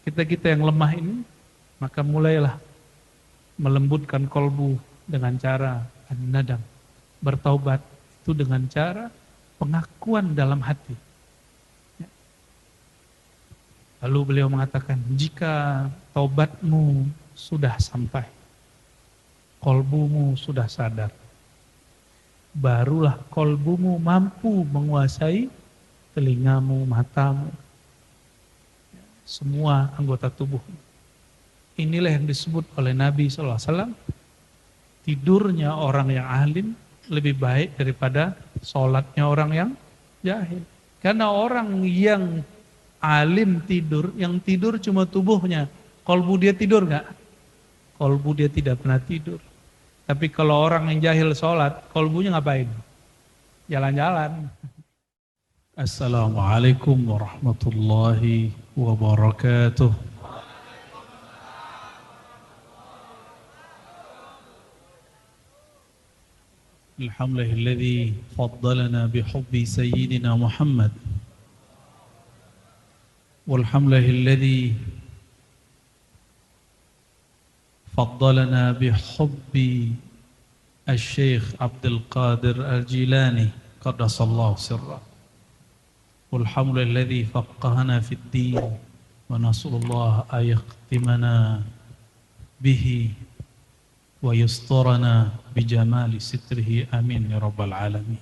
Kita-kita yang lemah ini, maka mulailah melembutkan kolbu dengan cara an-nadam. Bertaubat itu dengan cara pengakuan dalam hati. Lalu beliau mengatakan, jika taubatmu sudah sampai, kolbumu sudah sadar, barulah kolbumu mampu menguasai telingamu, matamu, semua anggota tubuh. Inilah yang disebut oleh Nabi SAW, tidurnya orang yang alim lebih baik daripada sholatnya orang yang jahil. Karena orang yang alim tidur, yang tidur cuma tubuhnya, kolbu dia tidur nggak? Kolbu dia tidak pernah tidur. Tapi kalau orang yang jahil sholat, kolbunya ngapain? Jalan-jalan. Assalamualaikum warahmatullahi wabarakatuh. Alhamdulillahilladzi faddalana bihubbi sayyidina Muhammad. Walhamdulillahilladzi faddalana bihubbi Al-Syeikh Abdul Qadir Al-Jilani qaddasallahu sirrah. Walhamdulillahilladzi faqqahana fid din wa nasallallahu an yakhtimana bihi wa yusturana bijamali sitrihi amin ya rabbal alamin.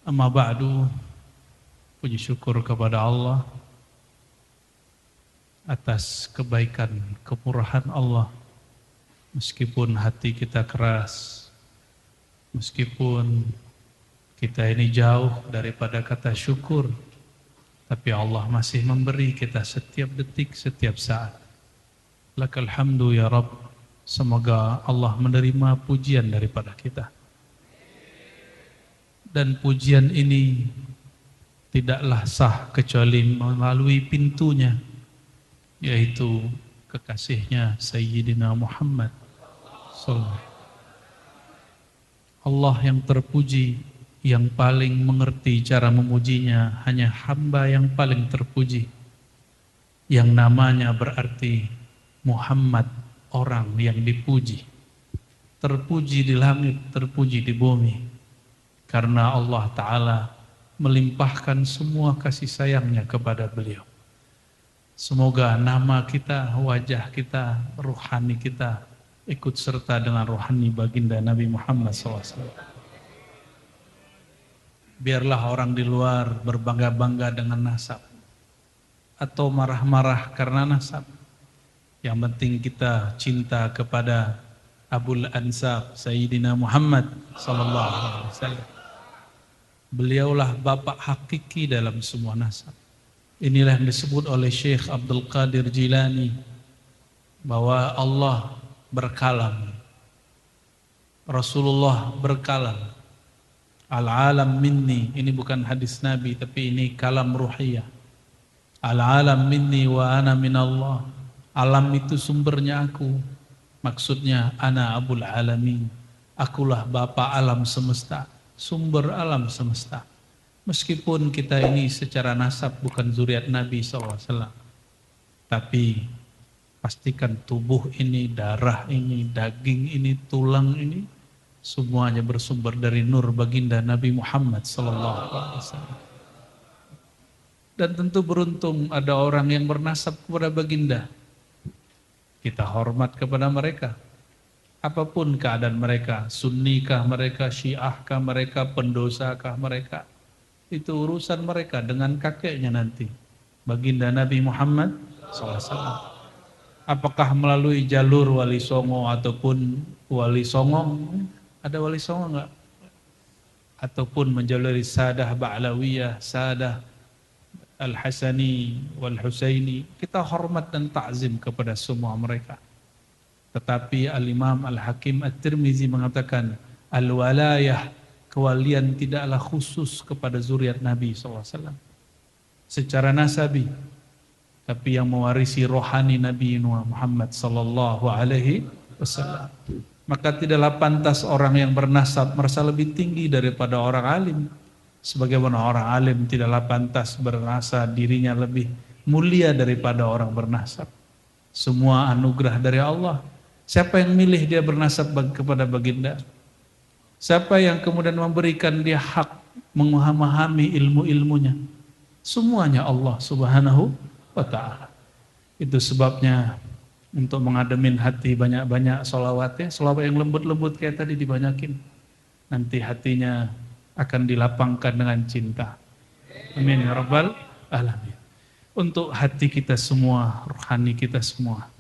Amma ba'du, puji syukur kepada Allah atas kebaikan, kemurahan Allah. Meskipun hati kita keras, meskipun kita ini jauh daripada kata syukur, tapi Allah masih memberi kita setiap detik, setiap saat. Lakal hamdu ya Rabb. Semoga Allah menerima pujian daripada kita. Dan pujian ini tidaklah sah kecuali melalui pintunya, yaitu kekasihnya Sayyidina Muhammad SAW. Allah yang terpuji, yang paling mengerti cara memujinya, hanya hamba yang paling terpuji, yang namanya berarti Muhammad, orang yang dipuji. Terpuji di langit, terpuji di bumi, karena Allah Ta'ala melimpahkan semua kasih sayangnya kepada beliau. Semoga nama kita, wajah kita, ruhani kita ikut serta dengan ruhani baginda Nabi Muhammad SAW. Biarlah orang di luar berbangga-bangga dengan nasab atau marah-marah karena nasab. Yang penting kita cinta kepada Abul Ansab Sayyidina Muhammad SAW. Beliaulah bapak hakiki dalam semua nasab. Inilah yang disebut oleh Syekh Abdul Qadir Jilani, bahwa Allah berkalam, Rasulullah berkalam. Al-alam minni, ini bukan hadis Nabi, tapi ini kalam ruhiyah. Al-alam minni wa ana minallah. Alam itu sumbernya aku. Maksudnya ana abul alamin. Akulah bapa alam semesta, sumber alam semesta. Meskipun kita ini secara nasab bukan zuriat Nabi SAW, tapi pastikan tubuh ini, darah ini, daging ini, tulang ini, semuanya bersumber dari nur baginda Nabi Muhammad SAW. Dan tentu beruntung ada orang yang bernasab kepada baginda. Kita hormat kepada mereka. Apapun keadaan mereka, sunnikah mereka, syiahkah mereka, pendosakah mereka, itu urusan mereka dengan kakeknya nanti, baginda Nabi Muhammad SAW. Apakah melalui jalur Wali Songo ataupun Wali Songo? Ada Wali Songo enggak? Ataupun menjaluri Sadah Ba'lawiyah, Sadah Al-Hasani wal-Husaini, kita hormat dan ta'zim kepada semua mereka. Tetapi Al-Imam Al-Hakim At-Tirmizi mengatakan, al-walayah, kewalian tidaklah khusus kepada zuriat Nabi SAW secara nasabi, tapi yang mewarisi rohani Nabi Muhammad SAW. Maka tidaklah pantas orang yang bernasab merasa lebih tinggi daripada orang alim. Sebagaimana orang alim tidaklah pantas merasa dirinya lebih mulia daripada orang bernasab. Semua anugerah dari Allah. Siapa yang milih dia bernasab kepada baginda? Siapa yang kemudian memberikan dia hak memahami ilmu-ilmunya? Semuanya Allah Subhanahu wa ta'ala. Itu sebabnya untuk mengademin hati banyak-banyak sholawatnya. Sholawat yang lembut-lembut kayak tadi dibanyakin. Nanti hatinya akan dilapangkan dengan cinta. Amin ya rabbal alamin. Untuk hati kita semua, rohani kita semua.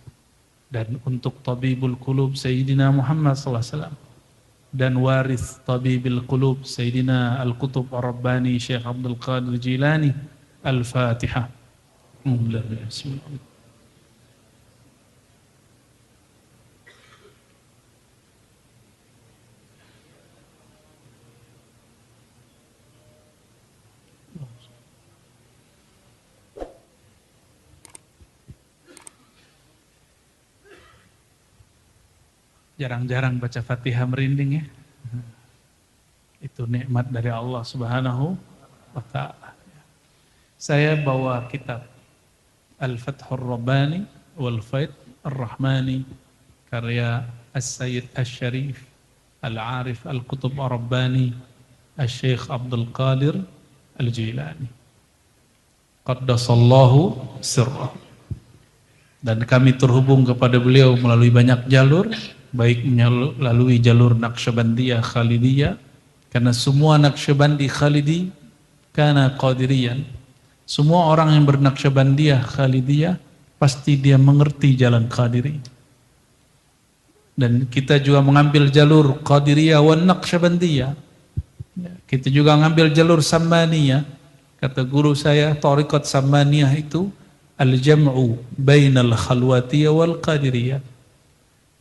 Dan untuk tabibul qulub Sayyidina Muhammad sallallahu alaihi wasallam. Dan waris tabibil qulub Sayyidina Al-Qutub Ar-Rabbani Syekh Abdul Qadir Jilani. Al-Fatihah. Bismillah. Jarang-jarang baca Fatihah merinding ya. Itu nikmat dari Allah Subhanahu wa ta'ala. Saya bawa kitab Al-Fathur Rabbani wal Faid Ar-Rahmani karya As-Sayyid Asy-Syarif Al-Arif Al-Qutub Ar-Rabbani Asy-Syaikh Abdul Qadir Al-Jilani. Qaddasallahu sirrah. Dan kami terhubung kepada beliau melalui banyak jalur, baik melalui jalur Naqsyabandiyah Khalidiyah, karena semua Naqsyabandi Khalidi karena Qadiriyan. Semua orang yang bernaqsyabandiyah Khalidiyah pasti dia mengerti jalan Qadiri. Dan kita juga mengambil jalur Qadiriyah wa Naqsyabandiyah. Kita juga mengambil jalur Sammaniyah. Kata guru saya, thariqat Sammaniyah itu al-jam'u bainal khalwatiyah wal qadiriyah.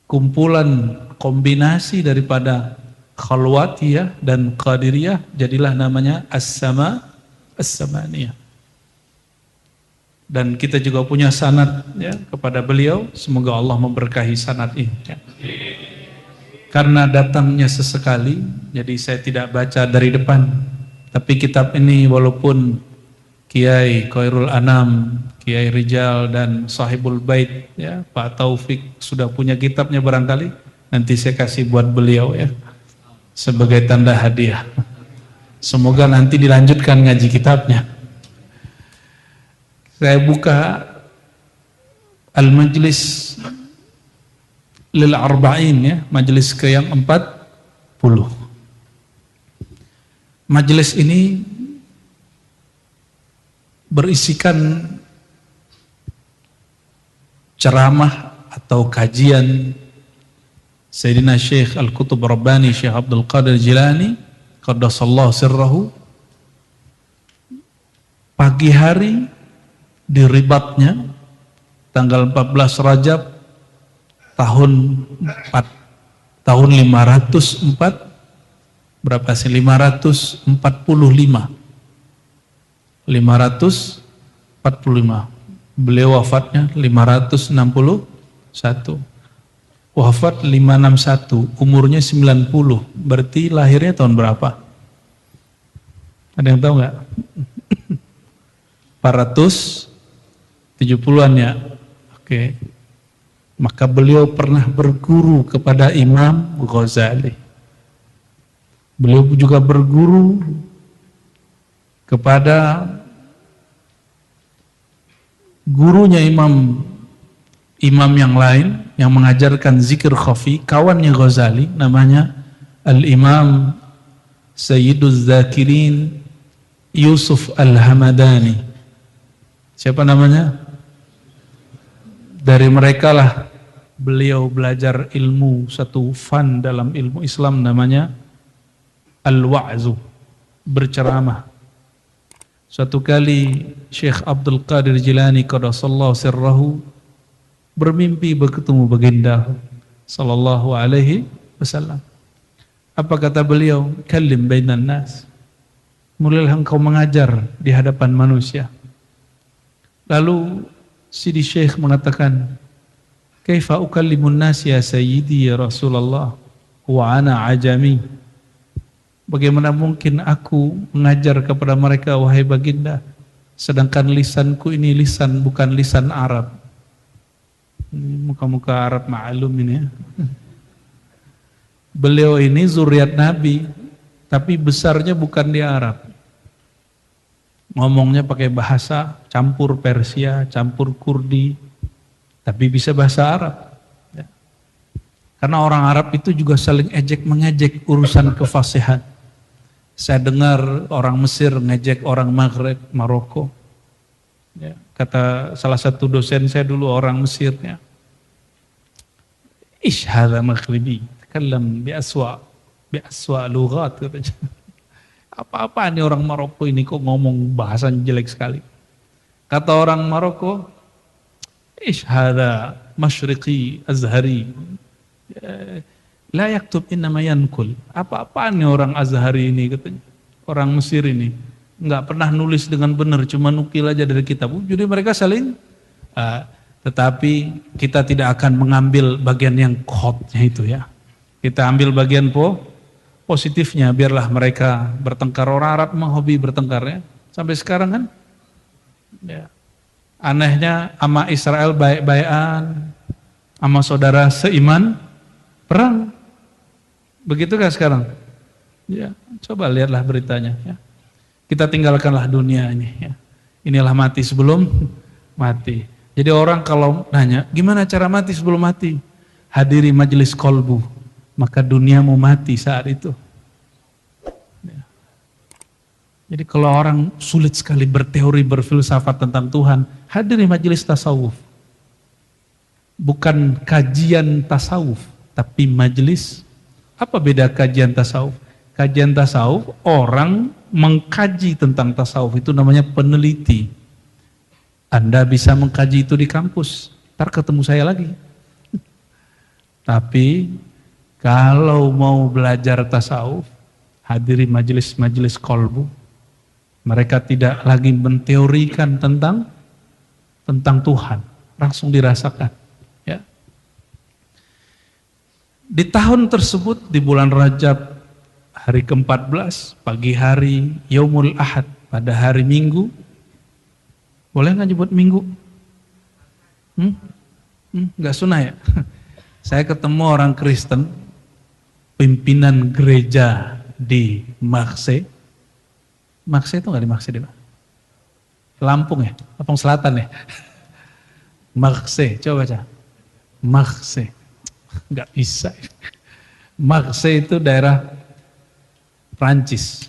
Kumpulan kombinasi daripada khalwatiyah dan qadiriyah, jadilah namanya as-samaniyah. Dan kita juga punya sanad ya kepada beliau, semoga Allah memberkahi sanad ini ya. Karena datangnya sesekali, jadi saya tidak baca dari depan. Tapi kitab ini walaupun Kiai Khairul Anam, Kiai Rijal dan Sahibul Bait ya, Pak Taufik sudah punya kitabnya barangkali, nanti saya kasih buat beliau ya sebagai tanda hadiah. Semoga nanti dilanjutkan ngaji kitabnya. Saya buka Al-Majlis Lil Arba'in ya, majlis ke yang 40. Majlis ini berisikan ceramah atau kajian Sayyidina Syekh Al-Qutub Rabbani Syekh Abdul Qadir Jilani qaddasallahu sirrahu pagi hari di Ribatnya tanggal 14 Rajab tahun 504 berapa sih 545 beliau wafatnya 561 wafat 561 umurnya 90 berarti lahirnya tahun berapa? Ada yang tahu nggak? 470-an ya. Oke. Maka beliau pernah berguru kepada Imam Ghazali. Beliau juga berguru kepada gurunya imam yang lain yang mengajarkan zikir khafi, kawannya Ghazali, namanya Al-Imam Sayyiduz Zakirin Yusuf Al-Hamadani. Siapa namanya? Dari mereka lah beliau belajar ilmu, satu fan dalam ilmu Islam namanya Al-Wa'zu, berceramah. Suatu kali Syekh Abdul Qadir Jilani qaddasallahu sirrahu bermimpi bertemu baginda sallallahu alaihi wasallam. Apa kata beliau? Kallim bainan nas. Mulailah engkau mengajar di hadapan manusia. Lalu Sidi Syekh mengatakan, kaifa ukallimun nas ya sayyidi ya Rasulullah wa ana ajami. Bagaimana mungkin aku mengajar kepada mereka wahai baginda Sedangkan lisanku ini lisan bukan lisan Arab. Ini muka-muka Arab ma'lum ini ya. Beliau ini zuriat Nabi, tapi besarnya bukan di Arab. Ngomongnya pakai bahasa campur Persia, campur Kurdi, tapi bisa bahasa Arab. Ya. Karena orang Arab itu juga saling ejek-mengejek urusan kefasihan. Saya dengar orang Mesir ngejek orang Maghrib, Maroko. Ya, kata salah satu dosen saya dulu orang Mesirnya. Ish hadha maghribi, takallam bi aswa lughat katanya. Apa-apa nih orang Maroko ini kok ngomong bahasa jelek sekali. Kata orang Maroko, ish hadha masyriqi azhari. La yaktub innama yankul. Apa-apaan nih orang Azhari ini katanya. Orang Mesir ini. Enggak pernah nulis dengan benar, cuma nukil aja dari kitab. Jadi mereka saling, tetapi kita tidak akan mengambil bagian yang khotnya itu ya. Kita ambil bagian positifnya, biarlah mereka bertengkar. Orang Arab memang hobi bertengkar ya. Sampai sekarang kan. Ya. Anehnya sama Israel baik-baikan, sama saudara seiman, perang. Begitukah sekarang? Ya, coba lihatlah beritanya. Ya. Kita tinggalkanlah dunia ini. Ya. Inilah mati sebelum mati. Jadi orang kalau nanya, gimana cara mati sebelum mati? Hadiri majelis kolbu, maka duniamu mati saat itu. Ya. Jadi kalau orang sulit sekali berteori, berfilsafat tentang Tuhan, hadiri majelis tasawuf. Bukan kajian tasawuf, tapi majelis. Apa beda kajian tasawuf? Kajian tasawuf, orang mengkaji tentang tasawuf, itu namanya peneliti. Anda bisa mengkaji itu di kampus, ntar ketemu saya lagi. Tapi kalau mau belajar tasawuf, hadiri majelis-majelis kolbu. Mereka tidak lagi menteorikan tentang Tuhan, langsung dirasakan. Di tahun tersebut, di bulan Rajab, hari ke-14, pagi hari, Yaumul Ahad, pada hari Minggu. Boleh nggak nyebut Minggu? Nggak sunnah ya? Saya ketemu orang Kristen, pimpinan gereja di Marseille. Marseille itu nggak di Marseille, Lampung ya? Lampung Selatan ya? Marseille, coba baca. Marseille. Nggak bisa. Marseille itu daerah Prancis.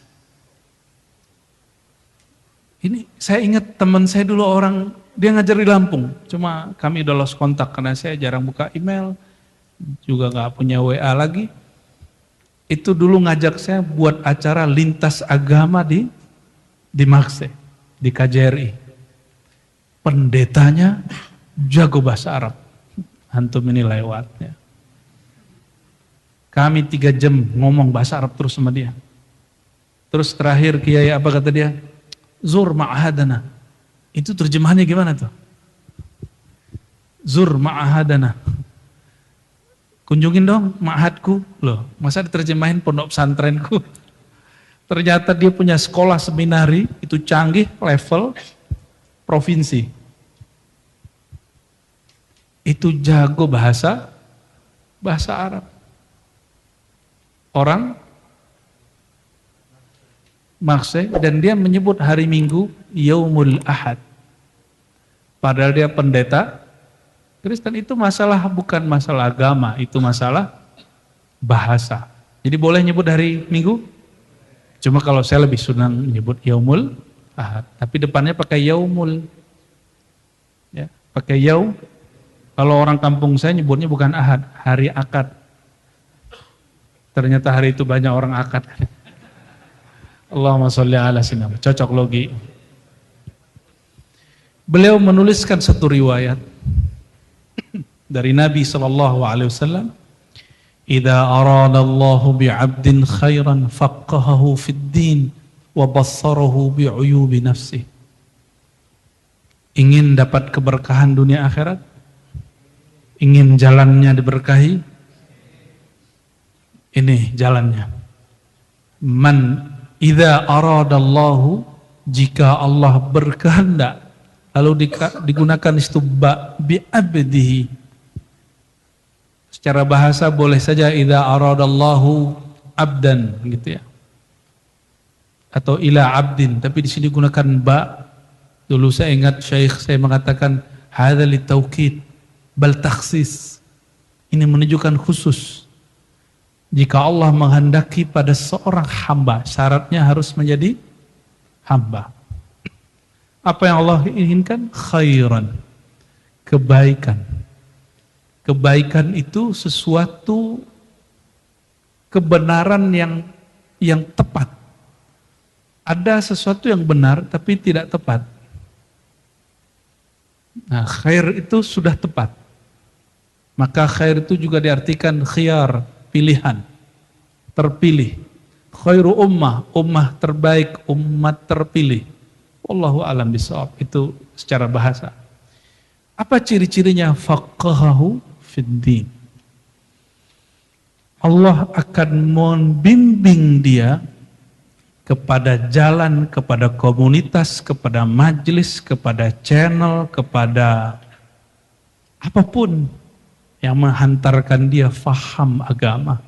Ini saya ingat teman saya dulu orang, dia ngajar di Lampung. Cuma kami udah lost kontak karena saya jarang buka email, juga nggak punya WA lagi. Itu dulu ngajak saya buat acara lintas agama di Marseille, di KJRI. Pendetanya jago bahasa Arab. Antum ini lewatnya. Kami 3 jam ngomong bahasa Arab terus sama dia. Terus terakhir kiai apa kata dia? Zur ma'ahadana. Itu terjemahannya gimana tuh? Zur ma'ahadana. Kunjungin dong ma'ahadku. Loh, masa diterjemahin pondok pesantrenku? Ternyata dia punya sekolah seminari, itu canggih level provinsi. Itu jago bahasa Arab. Orang Marseille, dan dia menyebut hari Minggu Yaumul Ahad. Padahal dia pendeta Kristen. Itu masalah bukan masalah agama, itu masalah bahasa. Jadi boleh nyebut hari Minggu? Cuma kalau saya lebih senang menyebut Yaumul Ahad, tapi depannya pakai Yaumul. Ya, pakai Yaum. Kalau orang kampung saya nyebutnya bukan Ahad, hari Akad. Ternyata hari itu banyak orang akad. Allahumma sholli ala sayyidina. Cocok logi. Beliau menuliskan satu riwayat dari Nabi SAW. Idza aradallahu bi'abdin khairan faqqahahu fid din wa bassarahu bi'uyubi nafsih. Ingin dapat keberkahan dunia akhirat? Ingin jalannya diberkahi? Ini jalannya. Man idza aradallahu jika Allah berkehendak, lalu digunakan itu bi'abdihi. Secara bahasa boleh saja idza aradallahu abdan gitu ya. Atau ila abdin, tapi di sini gunakan ba. Dulu saya ingat syekh saya mengatakan hadza litaukid bal takhsis. Ini menunjukkan khusus. Jika Allah menghendaki pada seorang hamba, syaratnya harus menjadi hamba. Apa yang Allah inginkan? Khairan. Kebaikan. Kebaikan itu sesuatu kebenaran yang tepat. Ada sesuatu yang benar tapi tidak tepat. Nah, khair itu sudah tepat. Maka khair itu juga diartikan khiyar, pilihan, terpilih. Khairu ummah terbaik, umat terpilih. Wallahu a'lam bishawab. Itu secara bahasa. Apa ciri-cirinya? Faqahahu fiddin. Allah akan membimbing dia kepada jalan, kepada komunitas, kepada majelis, kepada channel, kepada apapun yang menghantarkan dia faham agama.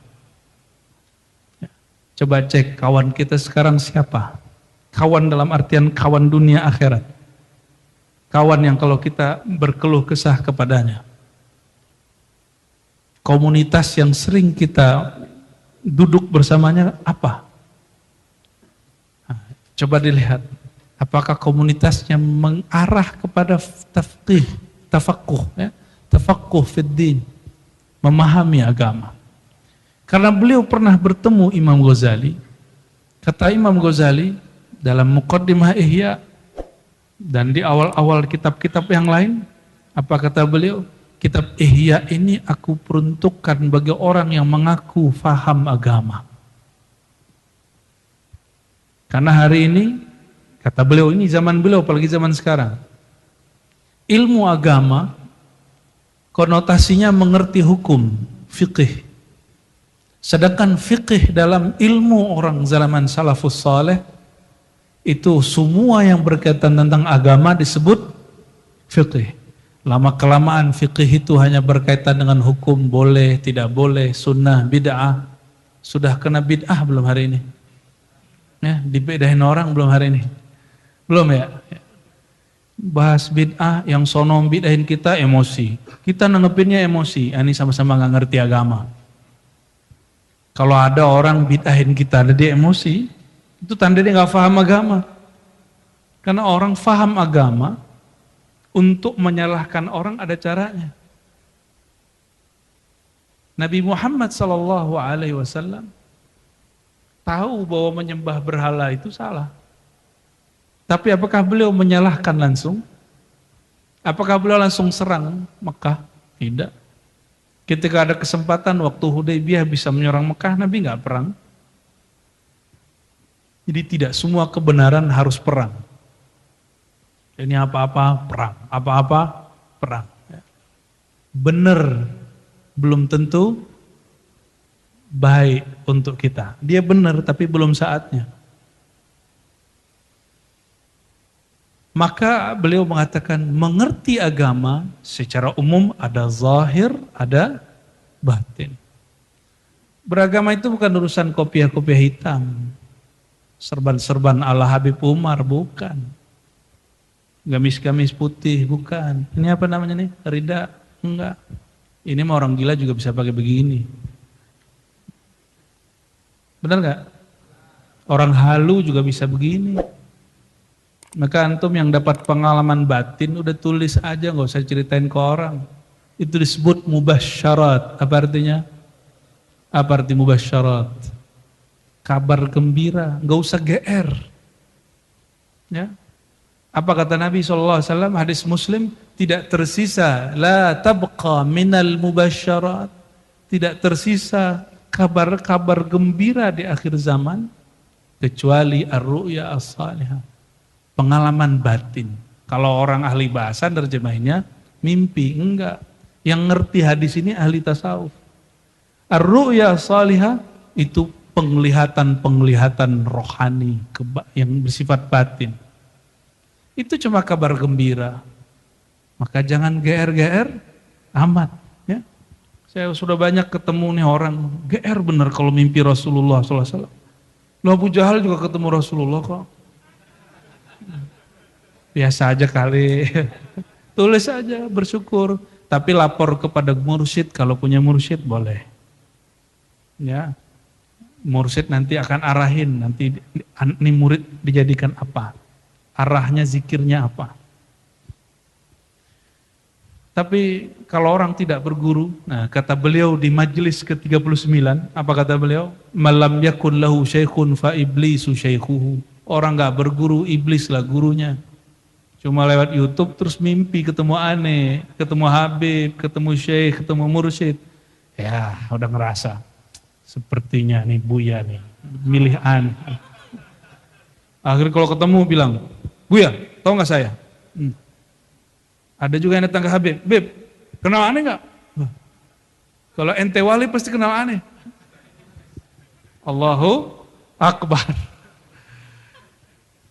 Coba cek kawan kita sekarang siapa? Kawan dalam artian kawan dunia akhirat. Kawan yang kalau kita berkeluh kesah kepadanya. Komunitas yang sering kita duduk bersamanya apa? Coba dilihat, apakah komunitasnya mengarah kepada tafaqquh, ya? Tafaqquh fid din, memahami agama. Karena beliau pernah bertemu Imam Ghazali. Kata Imam Ghazali dalam Muqaddimah Ihya dan di awal-awal kitab-kitab yang lain, apa kata beliau? Kitab Ihya ini aku peruntukkan bagi orang yang mengaku faham agama. Karena hari ini, kata beliau, ini zaman beliau, apalagi zaman sekarang. Ilmu agama, konotasinya mengerti hukum, fiqih. Sedangkan fiqih dalam ilmu orang zaman salafus saleh, itu semua yang berkaitan tentang agama disebut fiqih. Lama-kelamaan fiqih itu hanya berkaitan dengan hukum, boleh, tidak boleh, sunnah, bid'ah. Sudah kena bid'ah belum hari ini? Ya, dibedahin orang belum hari ini? Belum ya? Bahas bid'ah, yang sono bid'ahin kita emosi. Kita nanggepinnya emosi, ini sama-sama gak ngerti agama. Kalau ada orang bid'ahin kita, ada dia emosi, itu tanda dia gak paham agama. Karena orang paham agama, untuk menyalahkan orang ada caranya. Nabi Muhammad SAW tahu bahwa menyembah berhala itu salah. Tapi apakah beliau menyalahkan langsung? Apakah beliau langsung serang Mekah? Tidak. Ketika ada kesempatan waktu Hudaybiyah bisa menyerang Mekah, Nabi nggak perang. Jadi tidak semua kebenaran harus perang. Ini apa-apa perang, apa-apa perang. Benar belum tentu baik untuk kita. Dia benar tapi belum saatnya. Maka beliau mengatakan mengerti agama secara umum ada zahir, ada batin. Beragama itu bukan urusan kopiah-kopiah hitam, serban-serban ala Habib Umar, bukan. Gamis-gamis putih, bukan. Ini apa namanya nih? Rida? Enggak. Ini mah orang gila juga bisa pakai begini. Benar nggak? Orang halu juga bisa begini. Maka antum yang dapat pengalaman batin udah tulis aja, nggak usah ceritain ke orang. Itu disebut mubasyarat. Apa artinya? Apa arti mubasyarat? Kabar gembira, nggak usah GR. Ya. Apa kata Nabi SAW, hadis Muslim, tidak tersisa, la tabqa minal mubasyarat, tidak tersisa kabar-kabar gembira di akhir zaman, kecuali ar-ru'ya as-salihah, pengalaman batin. Kalau orang ahli bahasa nerjemahinnya mimpi, enggak. Yang ngerti hadis ini ahli tasawuf. Ar-ru'ya as-salihah itu penglihatan-penglihatan rohani yang bersifat batin. Itu cuma kabar gembira. Maka jangan GR-GR amat. Ya. Saya sudah banyak ketemu nih orang, GR bener kalau mimpi Rasulullah SAW. Loh Abu Jahal juga ketemu Rasulullah kok. Biasa aja kali. Tulis aja, bersyukur. Tapi lapor kepada mursyid, kalau punya mursyid boleh. Ya, mursyid nanti akan arahin, nanti ini murid dijadikan apa. Arahnya, zikirnya apa. Tapi kalau orang tidak berguru, nah kata beliau di majelis ke-39, apa kata beliau? Malam yakun lahu syekhun fa iblisu syekhuhu. Orang gak berguru, iblis lah gurunya. Cuma lewat YouTube terus mimpi ketemu aneh, ketemu Habib, ketemu Syekh, ketemu mursyid. Ya udah ngerasa, sepertinya nih Buya nih, milih aneh. Akhirnya kalau ketemu bilang, Buya, tau gak saya? Ada juga yang datang ke Habib, Beb, kenal aneh gak? Kalau ente wali pasti kenal aneh. Allahu Akbar.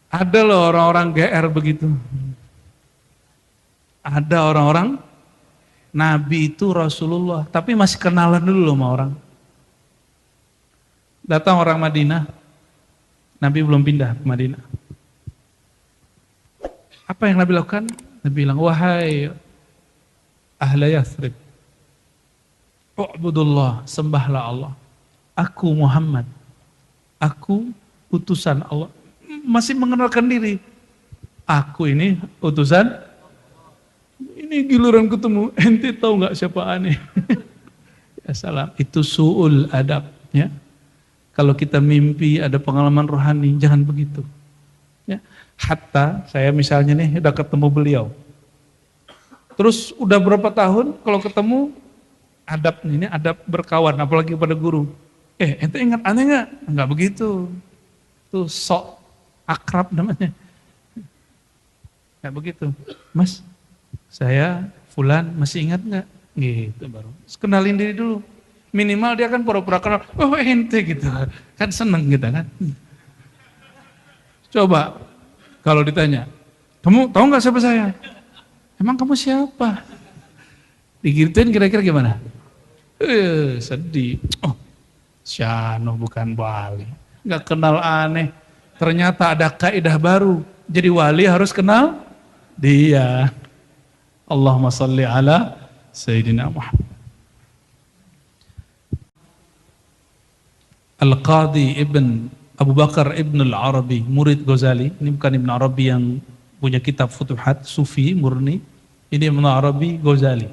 Ada loh orang-orang GR begitu. Ada orang-orang, Nabi itu Rasulullah, tapi masih kenalan dulu sama orang. Datang orang Madinah, Nabi belum pindah ke Madinah. Apa yang Nabi lakukan? Nabi bilang, wahai ahla Yathrib, u'budullah, sembahlah Allah. Aku Muhammad, aku utusan Allah. Masih mengenalkan diri. Aku ini utusan. Ini giliran ketemu. Ente tahu nggak siapa aneh? Ya salam. Itu su'ul adab. Ya. Kalau kita mimpi ada pengalaman rohani, jangan begitu. Ya. Hatta saya misalnya nih udah ketemu beliau. Terus udah berapa tahun kalau ketemu adab ini adab berkawan, apalagi pada guru. Ente ingat aneh nggak? Nggak begitu. Itu sok akrab namanya. Kayak begitu. Mas, saya Fulan masih ingat nggak? Gitu baru. Kenalin diri dulu. Minimal dia kan pura-pura kenal. Oh ente gitu. Kan seneng gitu kan. Coba kalau ditanya, kamu tahu nggak siapa saya? Emang kamu siapa? Digituin kira-kira gimana? Sedih. Oh, Syano bukan wali. Nggak kenal aneh. Ternyata ada kaidah baru. Jadi wali harus kenal dia. Allahumma salli ala Sayyidina Muhammad. Al-Qadhi Ibn Abu Bakar Ibn Al-Arabi, murid Ghazali. Ini bukan Ibn Arabi yang punya kitab Futuhat, Sufi, murni. Ini Ibn Arabi Ghazali.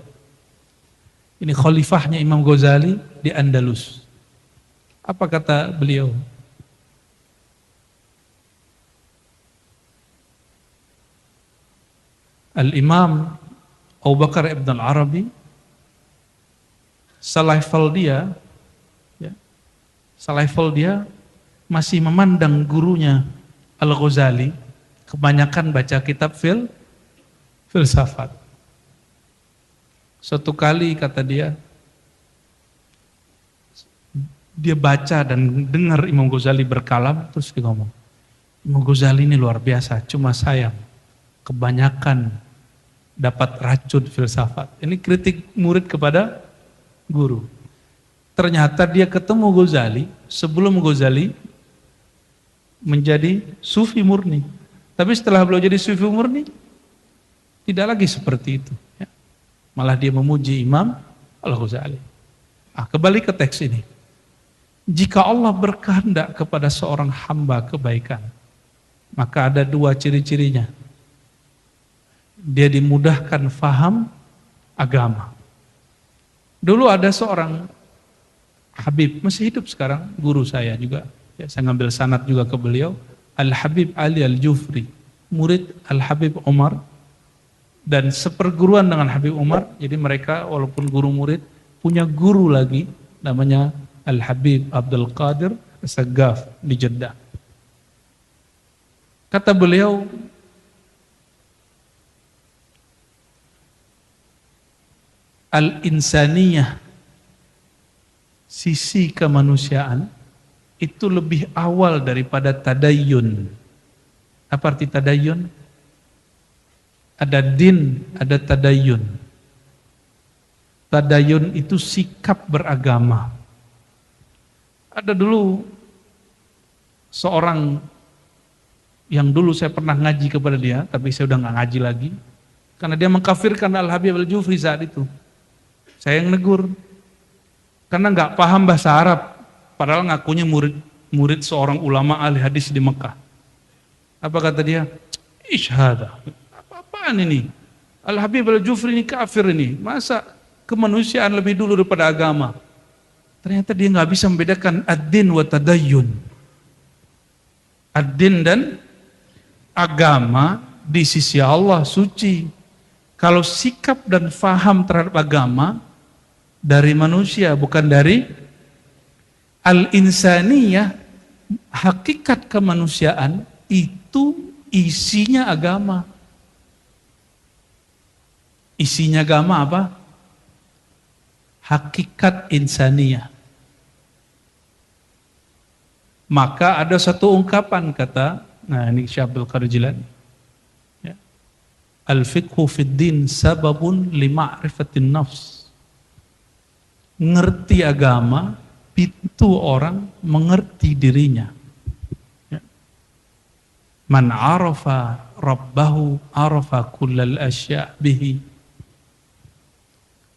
Ini khalifahnya Imam Ghazali di Andalus. Apa kata beliau? Al-Imam Abu Bakar Ibn Al-Arabi, selevel dia masih memandang gurunya Al-Ghazali, kebanyakan baca kitab filsafat. Suatu kali kata dia baca dan dengar Imam Ghazali berkalam, terus dia ngomong, Imam Ghazali ini luar biasa, cuma sayang, kebanyakan dapat racun filsafat. Ini kritik murid kepada guru. Ternyata dia ketemu Ghazali sebelum Ghazali menjadi sufi murni. Tapi setelah beliau jadi sufi murni, tidak lagi seperti itu. Ya. Malah dia memuji Imam Al-Ghazali. Kembali ke teks ini. Jika Allah berkehendak kepada seorang hamba kebaikan, maka ada dua ciri-cirinya. Dia dimudahkan faham agama. Dulu ada seorang Habib, masih hidup sekarang, guru saya juga. Ya, saya ngambil sanad juga ke beliau. Al-Habib Ali Al-Jufri, murid Al-Habib Umar. Dan seperguruan dengan Habib Umar, jadi mereka walaupun guru murid, punya guru lagi, namanya Al-Habib Abdul Qadir As-Saggaf di Jeddah. Kata beliau, al-insaniyah, sisi kemanusiaan, itu lebih awal daripada tadayyun. Apa arti tadayyun? Ada din, ada tadayun. Tadayun itu sikap beragama. Ada dulu seorang yang dulu saya pernah ngaji kepada dia, tapi saya udah nggak ngaji lagi, karena dia mengkafirkan Al-Habib Al-Jufri saat itu. Saya yang negur, karena nggak paham bahasa Arab, padahal ngakunya murid seorang ulama ahli hadis di Mekah. Apa kata dia? Isyhada. Apa-apaan ini? Al-Habib Al-Jufri ini kafir ini. Masa kemanusiaan lebih dulu daripada agama? Ternyata dia nggak bisa membedakan ad-din wa tadayyun. Ad-din dan agama di sisi Allah suci. Kalau sikap dan faham terhadap agama dari manusia, bukan dari al-insaniyah, hakikat kemanusiaan itu isinya agama. Isinya agama apa? Hakikat insaniyah. Maka ada satu ungkapan kata, nah ini Syekh Abdul Qadir Jilani. Ya. Al-fiqhu fid din sababun lima'rifatin nafs. Ngerti agama, pintu orang mengerti dirinya. Ya. Man arafa rabbahu arafa kullal asya' bihi.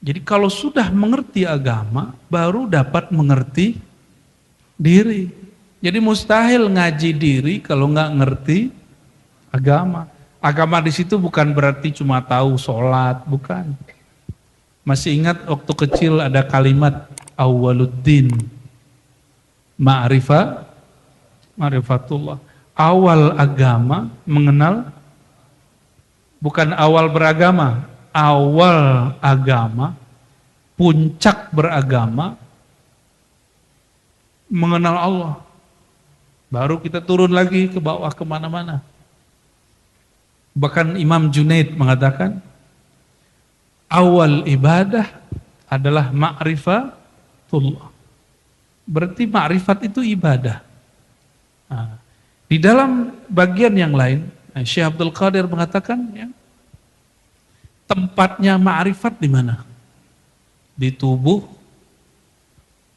Jadi kalau sudah mengerti agama, baru dapat mengerti diri. Jadi mustahil ngaji diri kalau nggak ngerti agama. Agama di situ bukan berarti cuma tahu sholat, bukan. Masih ingat waktu kecil ada kalimat awwaluddin ma'rifatullah. Awal agama mengenal, bukan awal beragama. Awal agama, puncak beragama, mengenal Allah. Baru kita turun lagi ke bawah kemana-mana. Bahkan Imam Junaid mengatakan, awal ibadah adalah ma'rifatullah. Berarti ma'rifat itu ibadah. Nah, di dalam bagian yang lain, Syekh Abdul Qadir mengatakan, ya, tempatnya ma'rifat di mana? Di tubuh,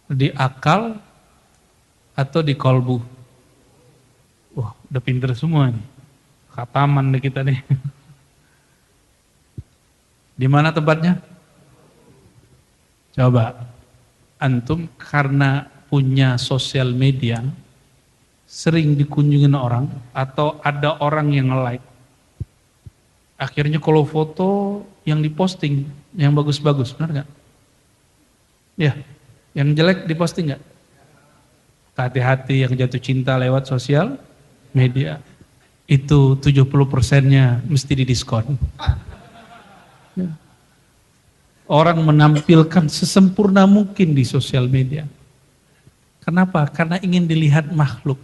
di akal, atau di kolbu? Wah, udah pinter semua nih. Khataman nih kita nih. Di mana tempatnya? Coba, antum karena punya sosial media, sering dikunjungin orang, atau ada orang yang nge-like. Akhirnya kalau foto yang diposting, yang bagus-bagus, benar nggak? Ya, yang jelek diposting nggak? Hati-hati yang jatuh cinta lewat sosial media. Itu 70%-nya mesti didiskon. Ya. Orang menampilkan sesempurna mungkin di sosial media. Kenapa? Karena ingin dilihat makhluk.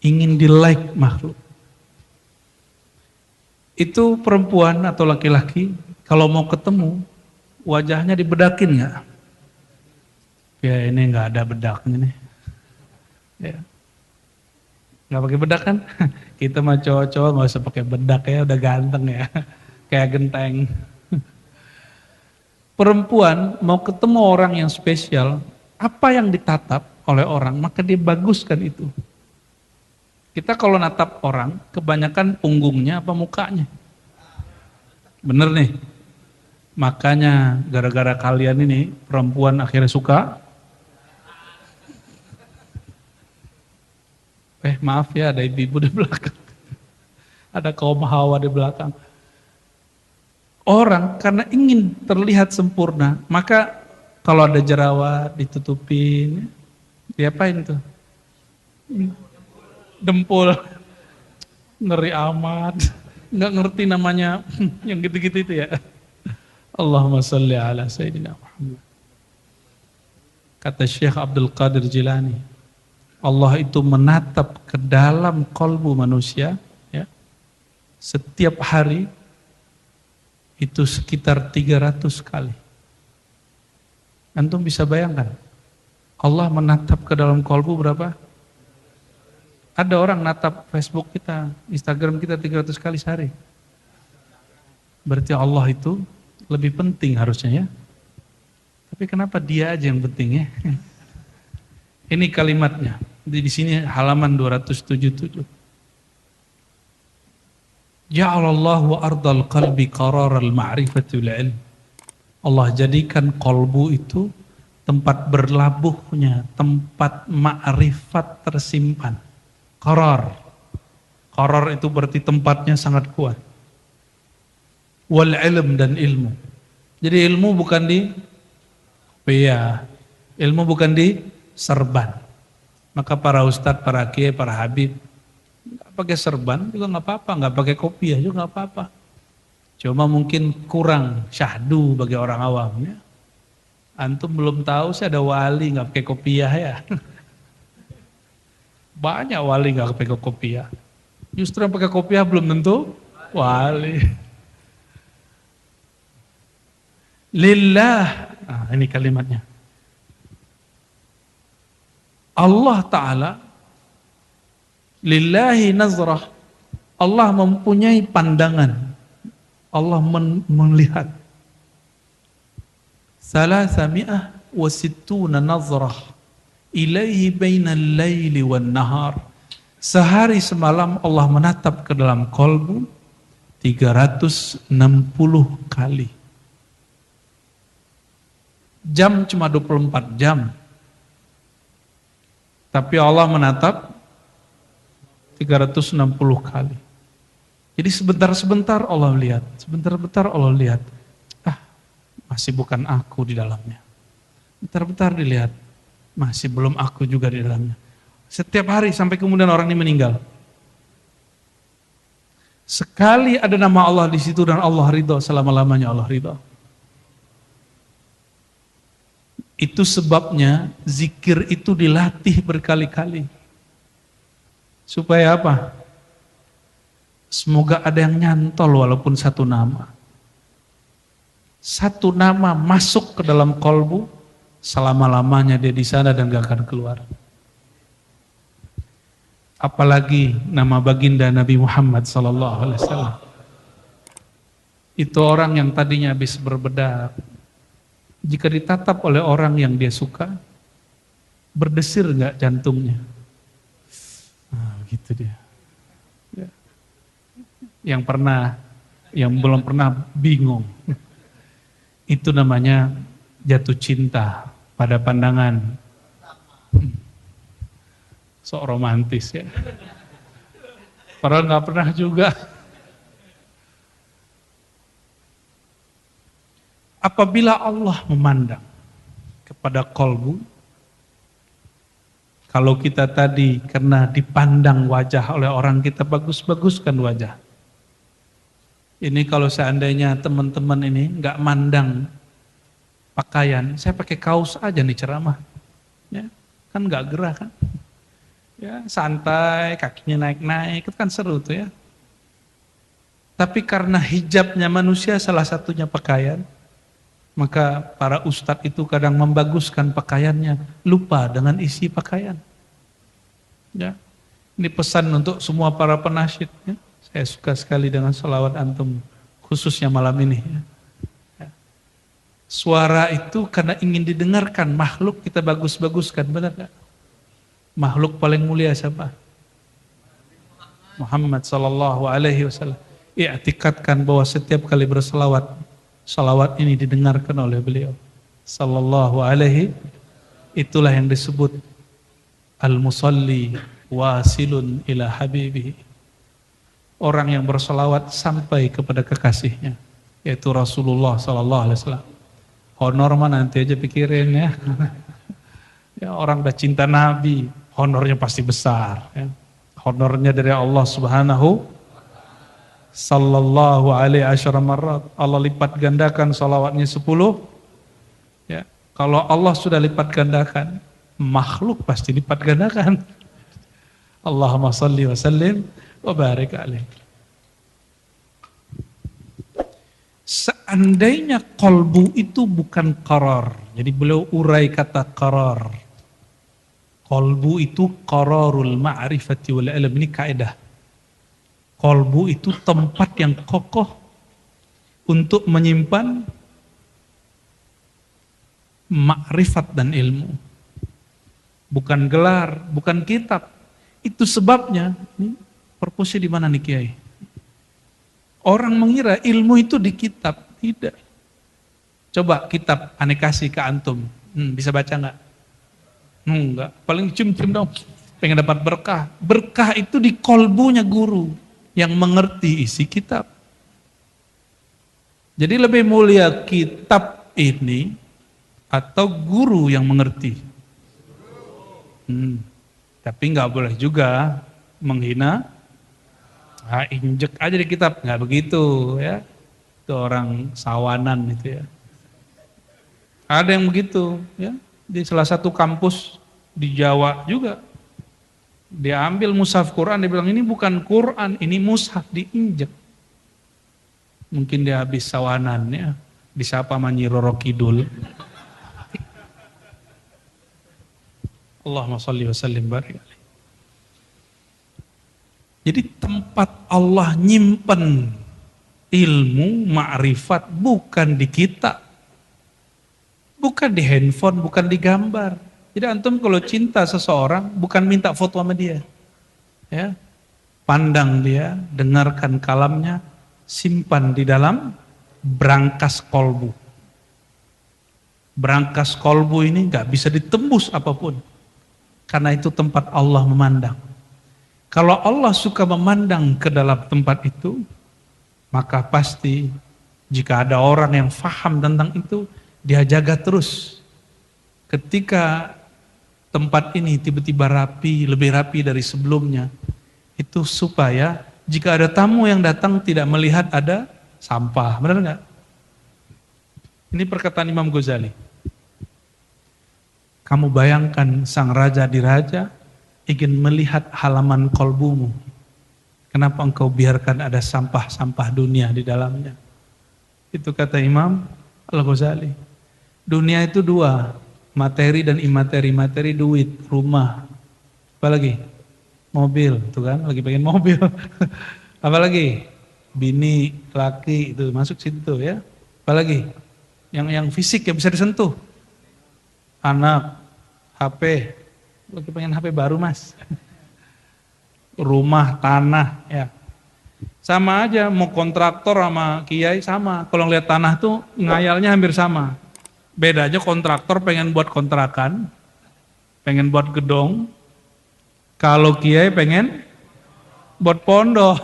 Ingin di-like makhluk. Itu perempuan atau laki-laki kalau mau ketemu wajahnya dibedakin nggak? Ya ini nggak ada bedaknya nih. Ya. Nggak pakai bedak kan? Kita mah cowok-cowok nggak usah pakai bedak ya, udah ganteng ya, kayak genteng. Perempuan mau ketemu orang yang spesial, apa yang ditatap oleh orang maka dia baguskan itu. Kita kalau natap orang, kebanyakan punggungnya apa mukanya? Bener nih. Makanya gara-gara kalian ini, perempuan akhirnya suka. Maaf ya, ada ibu-ibu di belakang. Ada kaum hawa di belakang. Orang karena ingin terlihat sempurna, maka kalau ada jerawat ditutupin, diapain tuh? Dempul, ngeri amat, nggak ngerti namanya yang gitu-gitu itu ya. Allahumma salli ala Sayyidina Muhammad. Kata Syekh Abdul Qadir Jilani, Allah itu menatap ke dalam kolbu manusia, ya, setiap hari itu sekitar 300 kali. Antum bisa bayangkan, Allah menatap ke dalam kolbu berapa? Ada orang natap Facebook kita, Instagram kita 300 kali sehari. Berarti Allah itu lebih penting harusnya ya. Tapi kenapa dia aja yang penting ya? Ini kalimatnya. Di sini halaman 277. Ja'alallahu ardal qalbi qararal ma'rifati wal ilm. Allah jadikan kolbu itu tempat berlabuhnya, tempat ma'rifat tersimpan. Qarar. Qarar itu berarti tempatnya sangat kuat. Wal ilm dan ilmu. Jadi ilmu bukan di kopiah, ilmu bukan di serban. Maka para ustadz, para kiai, para habib nggak pakai serban juga nggak apa-apa, nggak pakai kopiah juga nggak apa-apa. Cuma mungkin kurang syahdu bagi orang awam ya. Antum belum tahu sih ada wali nggak pakai kopiah ya. Banyak wali nggak pakai kopiah. Justru yang pakai kopiah belum tentu wali. Lillah, nah, ini kalimatnya. Allah Ta'ala, lillahi nazrah, Allah mempunyai pandangan, Allah melihat. Salasami'ah wa sittuna nazrah, ilaihi bainal laili wan nahar. Sehari semalam Allah menatap ke dalam kolbu 360 kali. Jam cuma 24 jam. Tapi Allah menatap 360 kali. Jadi sebentar-sebentar Allah lihat, sebentar-bentar Allah lihat. Masih bukan aku di dalamnya. Bentar-bentar dilihat, masih belum aku juga di dalamnya. Setiap hari sampai kemudian orang ini meninggal. Sekali ada nama Allah di situ dan Allah ridho, selama-lamanya Allah ridho. Itu sebabnya zikir itu dilatih berkali-kali. Supaya apa? Semoga ada yang nyantol walaupun satu nama. Satu nama masuk ke dalam kolbu, selama-lamanya dia di sana dan gak akan keluar. Apalagi nama baginda Nabi Muhammad SAW. Itu orang yang tadinya habis berbedak. Jika ditatap oleh orang yang dia suka, berdesir nggak jantungnya? Nah, gitu dia. Ya. Yang belum pernah bingung. Itu namanya jatuh cinta pada pandangan. Sok romantis ya. Padahal nggak pernah juga. Apabila Allah memandang kepada kolbu, kalau kita tadi karena dipandang wajah oleh orang kita bagus-baguskan wajah. Ini kalau seandainya teman-teman ini nggak mandang pakaian, saya pakai kaos aja nih ceramah, ya kan nggak gerah kan, ya santai, kakinya naik-naik, itu kan seru tuh ya. Tapi karena hijabnya manusia salah satunya pakaian, maka para ustadz itu kadang membaguskan pakaiannya, lupa dengan isi pakaian. Ya, ini pesan untuk semua para penasyid. Ya. Saya suka sekali dengan salawat antum, khususnya malam ini. Ya. Suara itu karena ingin didengarkan, makhluk kita bagus-baguskan, benar gak? Makhluk paling mulia siapa? Muhammad sallallahu alaihi wasallam. I'tikadkan bahwa setiap kali berselawat, salawat ini didengarkan oleh beliau sallallahu alaihi, itulah yang disebut al-musalli wasilun ila habibihi, orang yang berselawat sampai kepada kekasihnya, yaitu Rasulullah sallallahu alaihi wasallam. Honor mah nanti aja pikirin ya. Ya orang udah cinta Nabi, honornya pasti besar ya. Honornya dari Allah Subhanahu sallallahu alaihi asyara marrat. Allah lipat gandakan salawatnya 10. Ya, kalau Allah sudah lipat gandakan, makhluk pasti lipat gandakan. Allahumma salli wa sallim wa barik alaih. Seandainya kolbu itu bukan qarar, jadi beliau urai kata qarar. Kolbu itu qararul ma'rifati wal ilm, ini kaidah. Kolbu itu tempat yang kokoh untuk menyimpan makrifat dan ilmu. Bukan gelar, bukan kitab. Itu sebabnya, ini purpose-nya di mana nih Kiai? Orang mengira ilmu itu di kitab, tidak. Coba kitab aneh kasih ke antum, bisa baca nggak? Enggak, paling cium-cium dong, pengen dapat berkah. Berkah itu di kolbunya guru yang mengerti isi kitab. Jadi lebih mulia kitab ini atau guru yang mengerti? Tapi nggak boleh juga menghina. Injek aja di kitab, nggak begitu ya. Itu orang sawanan itu ya. Ada yang begitu ya. Di salah satu kampus di Jawa juga. Dia ambil mushaf Quran, dia bilang ini bukan Quran, ini mushaf, diinjek. Mungkin dia habis sawanan ya. Disapa Manyi Roro Kidul. Allahumma sholli wa sallim barik alaihi. Jadi tempat Allah nyimpen ilmu, ma'rifat bukan di kita. Bukan di handphone, bukan di gambar. Jadi antum kalau cinta seseorang bukan minta foto sama dia. Ya. Pandang dia, dengarkan kalamnya, simpan di dalam brankas kolbu. Brankas kolbu ini nggak bisa ditembus apapun. Karena itu tempat Allah memandang. Kalau Allah suka memandang ke dalam tempat itu, maka pasti jika ada orang yang faham tentang itu, dia jaga terus. Ketika tempat ini tiba-tiba rapi, lebih rapi dari sebelumnya, itu supaya jika ada tamu yang datang tidak melihat ada sampah. Benar nggak? Ini perkataan Imam Ghazali. Kamu bayangkan sang raja diraja ingin melihat halaman kolbumu. Kenapa engkau biarkan ada sampah-sampah dunia di dalamnya? Itu kata Imam Al-Ghazali. Dunia itu dua, materi dan imateri. Materi duit, rumah. Apalagi? Mobil, tuh kan, lagi pengen mobil. Apalagi? Bini, laki, itu masuk situ ya. Apalagi? Yang fisik yang bisa disentuh. Anak, HP, lagi pengen HP baru mas. Rumah, tanah, ya. Sama aja, mau kontraktor sama kiai sama. Kalau ngeliat tanah tuh ngayalnya hampir sama. Bedanya kontraktor pengen buat kontrakan, pengen buat gedung. Kalau kiai pengen buat pondok.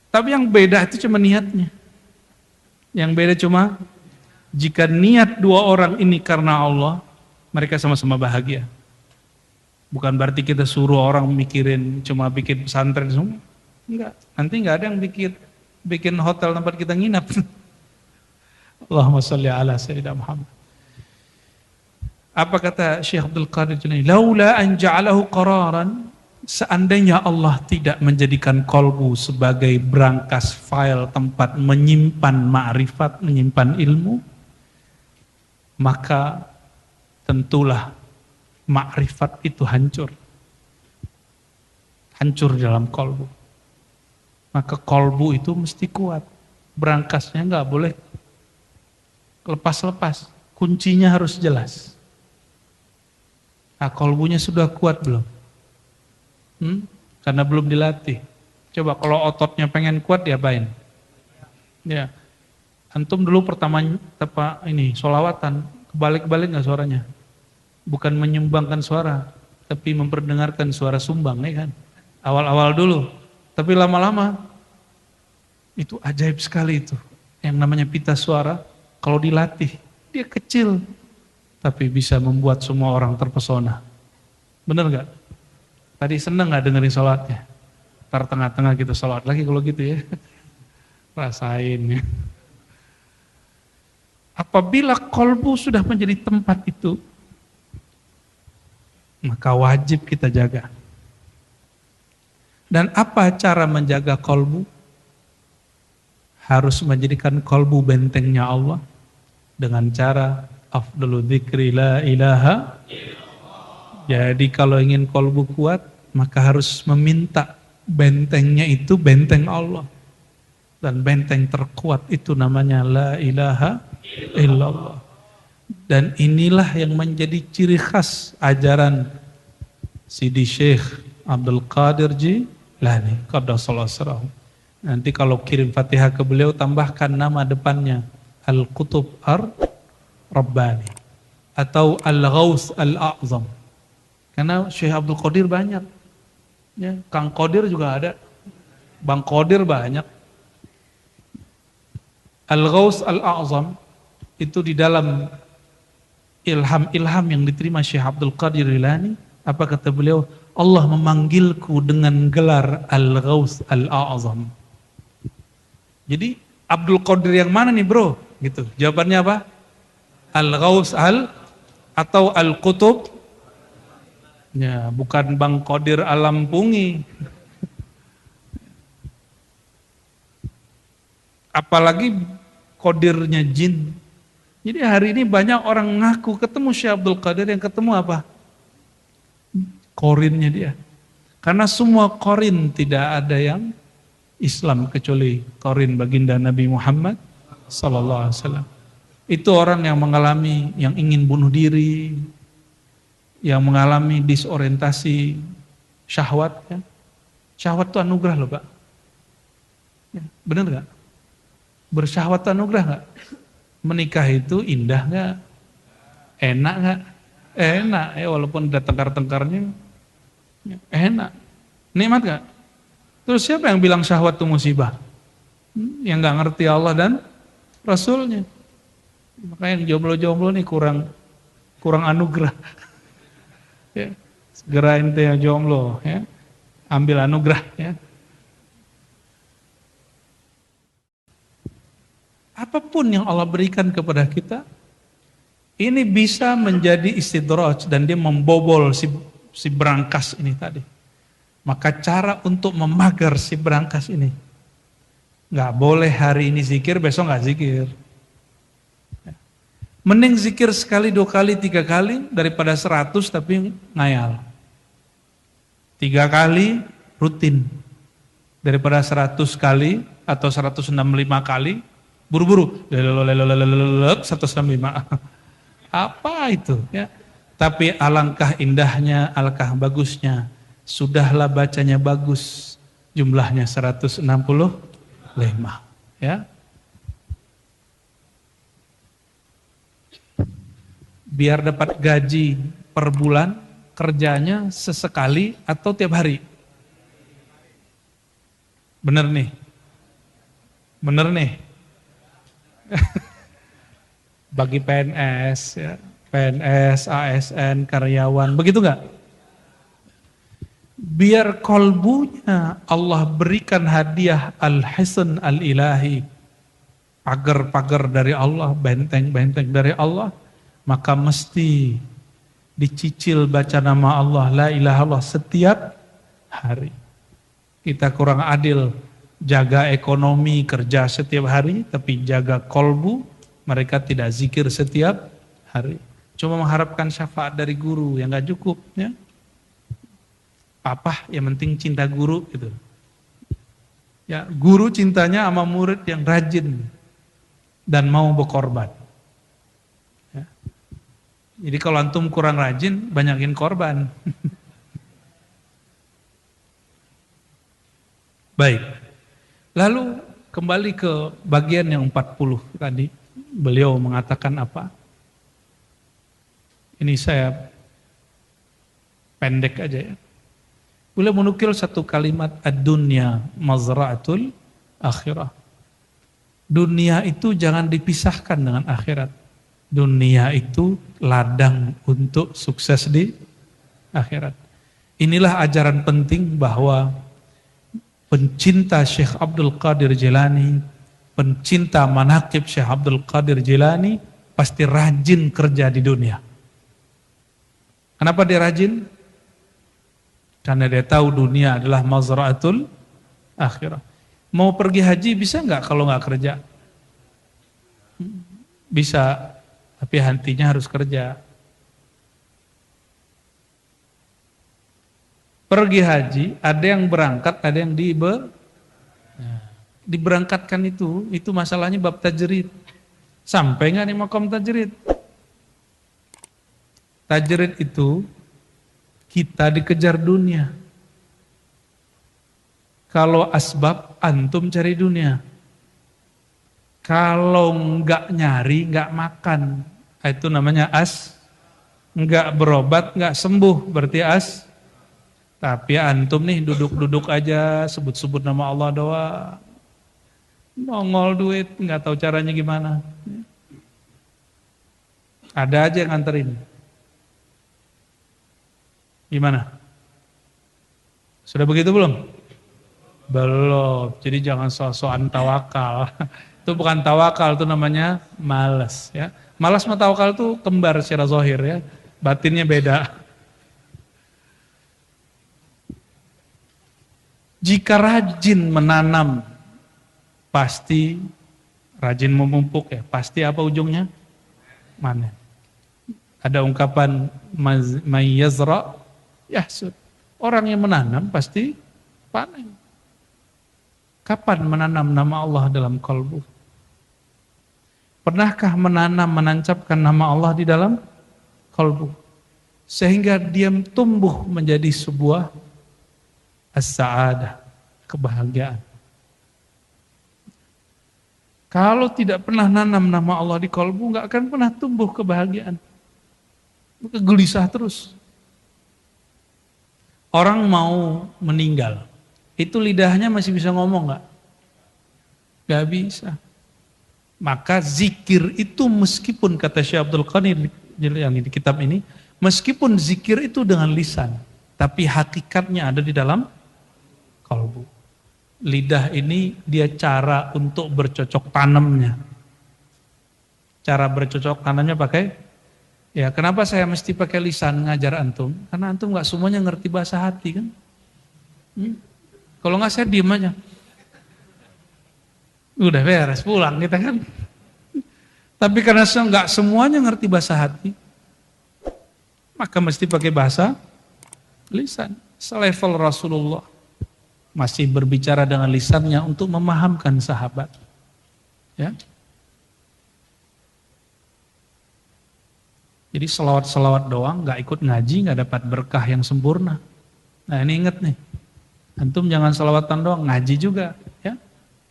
Tapi yang beda itu cuma niatnya. Yang beda cuma jika niat dua orang ini karena Allah, mereka sama-sama bahagia. Bukan berarti kita suruh orang mikirin cuma bikin pesantren semua. Enggak, nanti enggak ada yang bikin hotel tempat kita nginap. Allahumma sholli ala sayyidina Muhammad. Apa kata Syekh Abdul Qadir Jilani? Laula an ja'alahu qararan, seandainya Allah tidak menjadikan kolbu sebagai brankas file tempat menyimpan ma'rifat, menyimpan ilmu, maka tentulah makrifat itu hancur. Hancur dalam kolbu. Maka kolbu itu mesti kuat. Brankasnya nggak boleh lepas-lepas. Kuncinya harus jelas. Nah, kolbunya sudah kuat belum? Karena belum dilatih. Coba kalau ototnya pengen kuat diapain? Ya. Antum dulu pertama sholawatan, kebalik-balik nggak suaranya? Bukan menyumbangkan suara, tapi memperdengarkan suara sumbang, ya kan? Awal-awal dulu, tapi lama-lama itu ajaib sekali itu. Yang namanya pita suara, kalau dilatih, dia kecil, tapi bisa membuat semua orang terpesona. Bener nggak? Tadi seneng nggak dengerin sholatnya? Ntar tengah-tengah kita sholat lagi kalau gitu ya. Rasain ya. Apabila kolbu sudah menjadi tempat itu, maka wajib kita jaga. Dan apa cara menjaga kolbu? Harus menjadikan kolbu bentengnya Allah dengan cara afdalu dzikri la ilaha. Jadi kalau ingin kolbu kuat, maka harus meminta bentengnya itu benteng Allah. Dan benteng terkuat itu namanya la ilaha illallah. Dan inilah yang menjadi ciri khas ajaran Sidi Syekh Abdul Qadir Jilani qaddasallahu sirrahu. Nanti kalau kirim Fatihah ke beliau tambahkan nama depannya Al-Qutub Ar-Rabbani atau Al-Ghaus Al-A'zam. Karena Syekh Abdul Qadir banyak. Ya, Kang Qadir juga ada. Bang Qadir banyak. Al-Ghaus Al-A'zam itu di dalam ilham-ilham yang diterima Syekh Abdul Qadir Jilani, apa kata beliau? Allah memanggilku dengan gelar Al-Ghaus Al-A'zam. Jadi Abdul Qadir yang mana nih bro? Gitu. Jawabannya apa? Al-Ghaus atau Al-Qutub. Ya, bukan Bang Qadir Alampungi. Apalagi Qadirnya jin. Jadi hari ini banyak orang ngaku ketemu Syekh Abdul Qadir, yang ketemu apa? Korinnya dia. Karena semua korin tidak ada yang Islam kecuali korin baginda Nabi Muhammad sallallahu alaihi wasallam. Itu orang yang mengalami, yang ingin bunuh diri, yang mengalami disorientasi syahwat. Ya. Syahwat itu anugerah loh Pak. Ya, benar gak? Bersyahwat itu anugerah gak? Menikah itu indah gak? Enak gak? Enak ya, walaupun ada tengkar-tengkarnya. Ya, enak. Nikmat gak? Terus siapa yang bilang syahwat itu musibah? Yang gak ngerti Allah dan Rasulnya. Makanya yang jomblo-jomblo nih kurang anugerah. Ya, segera ente yang jomblo ya, ambil anugerah ya. Apapun yang Allah berikan kepada kita, ini bisa menjadi istidraj dan dia membobol si berangkas ini tadi. Maka cara untuk memagar si berangkas ini, nggak boleh hari ini zikir, besok nggak zikir. Mending zikir sekali, 2 kali, 3 kali daripada 100 tapi ngayal. 3 kali rutin daripada 100 kali atau 165 kali buru-buru 165. Apa itu ya? Tapi alangkah indahnya, alangkah bagusnya. Sudahlah bacanya bagus. Jumlahnya 165 ya. Biar dapat gaji per bulan, kerjanya sesekali atau tiap hari? Bener nih? Bener nih? Bagi PNS, ya, PNS, ASN, karyawan, begitu nggak? Biar kolbunya Allah berikan hadiah al-hisan al-ilahi, pagar-pagar dari Allah, benteng-benteng dari Allah, maka mesti dicicil baca nama Allah, la ilaha illallah setiap hari. Kita kurang adil, jaga ekonomi, kerja setiap hari, tapi jaga kolbu, mereka tidak zikir setiap hari. Cuma mengharapkan syafaat dari guru yang gak cukup. Ya. Apa, yang penting cinta guru gitu. Ya, guru cintanya sama murid yang rajin dan mau berkorban. Ya. Jadi kalau antum kurang rajin, banyakin korban. Baik. Lalu kembali ke bagian yang 40 tadi. Beliau mengatakan apa? Ini saya pendek aja ya. Beliau menukil satu kalimat, ad-dunya mazra'atul akhirah. Dunia itu jangan dipisahkan dengan akhirat. Dunia itu ladang untuk sukses di akhirat. Inilah ajaran penting bahwa pencinta Syekh Abdul Qadir Jilani, pencinta manaqib Syekh Abdul Qadir Jilani pasti rajin kerja di dunia. Kenapa dia rajin? Karena dia tahu dunia adalah mazra'atul akhirah. Mau pergi haji bisa nggak kalau nggak kerja? Bisa, tapi hatinya harus kerja. Pergi haji, ada yang berangkat, ada yang diberangkatkan itu masalahnya bab tajrid. Sampai nggak nih makom tajrid? Tajrid itu kita dikejar dunia. Kalau asbab, antum cari dunia. Kalau nggak nyari, nggak makan. Itu namanya nggak berobat, nggak sembuh. Berarti Tapi antum nih duduk-duduk aja, sebut-sebut nama Allah doang. Nongol duit, nggak tahu caranya gimana. Ada aja yang nganterin. Gimana? Sudah begitu belum? Belum. Jadi jangan sok-sokan tawakal. Itu bukan tawakal, itu namanya malas. Ya. Malas sama tawakal itu kembar secara zahir ya. Batinnya beda. Jika rajin menanam, pasti rajin memupuk ya. Pasti apa ujungnya? Manen. Ada ungkapan may yazra yahsud. Orang yang menanam pasti panen. Kapan menanam nama Allah dalam kalbu? Pernahkah menanam, menancapkan nama Allah di dalam kalbu? Sehingga dia tumbuh menjadi sebuah as-sa'adah, kebahagiaan. Kalau tidak pernah nanam nama Allah di kalbu, nggak akan pernah tumbuh kebahagiaan. Gelisah terus. Orang mau meninggal, itu lidahnya masih bisa ngomong nggak? Nggak bisa. Maka zikir itu meskipun kata Syekh Abdul Qadir yang di kitab ini, meskipun zikir itu dengan lisan, tapi hakikatnya ada di dalam kalbu. Lidah ini dia cara untuk bercocok tanamnya. Cara bercocok tanamnya pakai, ya kenapa saya mesti pakai lisan ngajar antum? Karena antum gak semuanya ngerti bahasa hati kan. Kalau gak saya diem aja. Udah beres, pulang kita kan. Tapi karena gak semuanya ngerti bahasa hati, maka mesti pakai bahasa lisan. Selevel Rasulullah masih berbicara dengan lisannya untuk memahamkan sahabat. Ya. Jadi selawat-selawat doang, gak ikut ngaji, gak dapat berkah yang sempurna. Nah ini ingat nih, antum jangan selawatan doang, ngaji juga. Ya.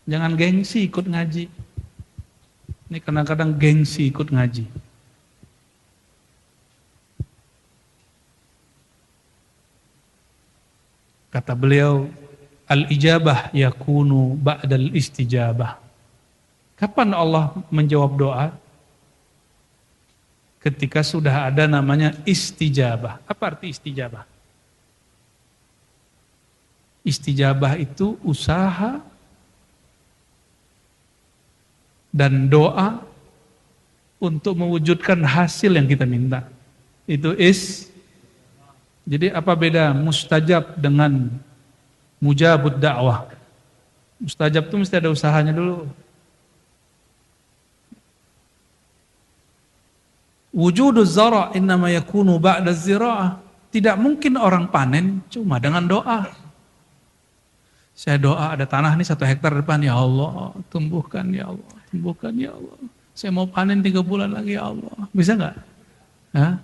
Jangan gengsi ikut ngaji. Ini kadang-kadang gengsi ikut ngaji. Kata beliau, al-ijabah yakunu ba'dal istijabah. Kapan Allah menjawab doa? Ketika sudah ada namanya istijabah. Apa arti istijabah? Istijabah itu usaha dan doa untuk mewujudkan hasil yang kita minta. Itu Jadi apa beda mustajab dengan mujabud dakwah? Mustajab itu mesti ada usahanya dulu. Wujuduz zara' innama yakunu ba'da zira'ah. Tidak mungkin orang panen cuma dengan doa. Saya doa ada tanah nih 1 hektar depan, ya Allah, tumbuhkan ya Allah, tumbuhkan ya Allah. Saya mau panen 3 bulan lagi ya Allah. Bisa enggak? Hah?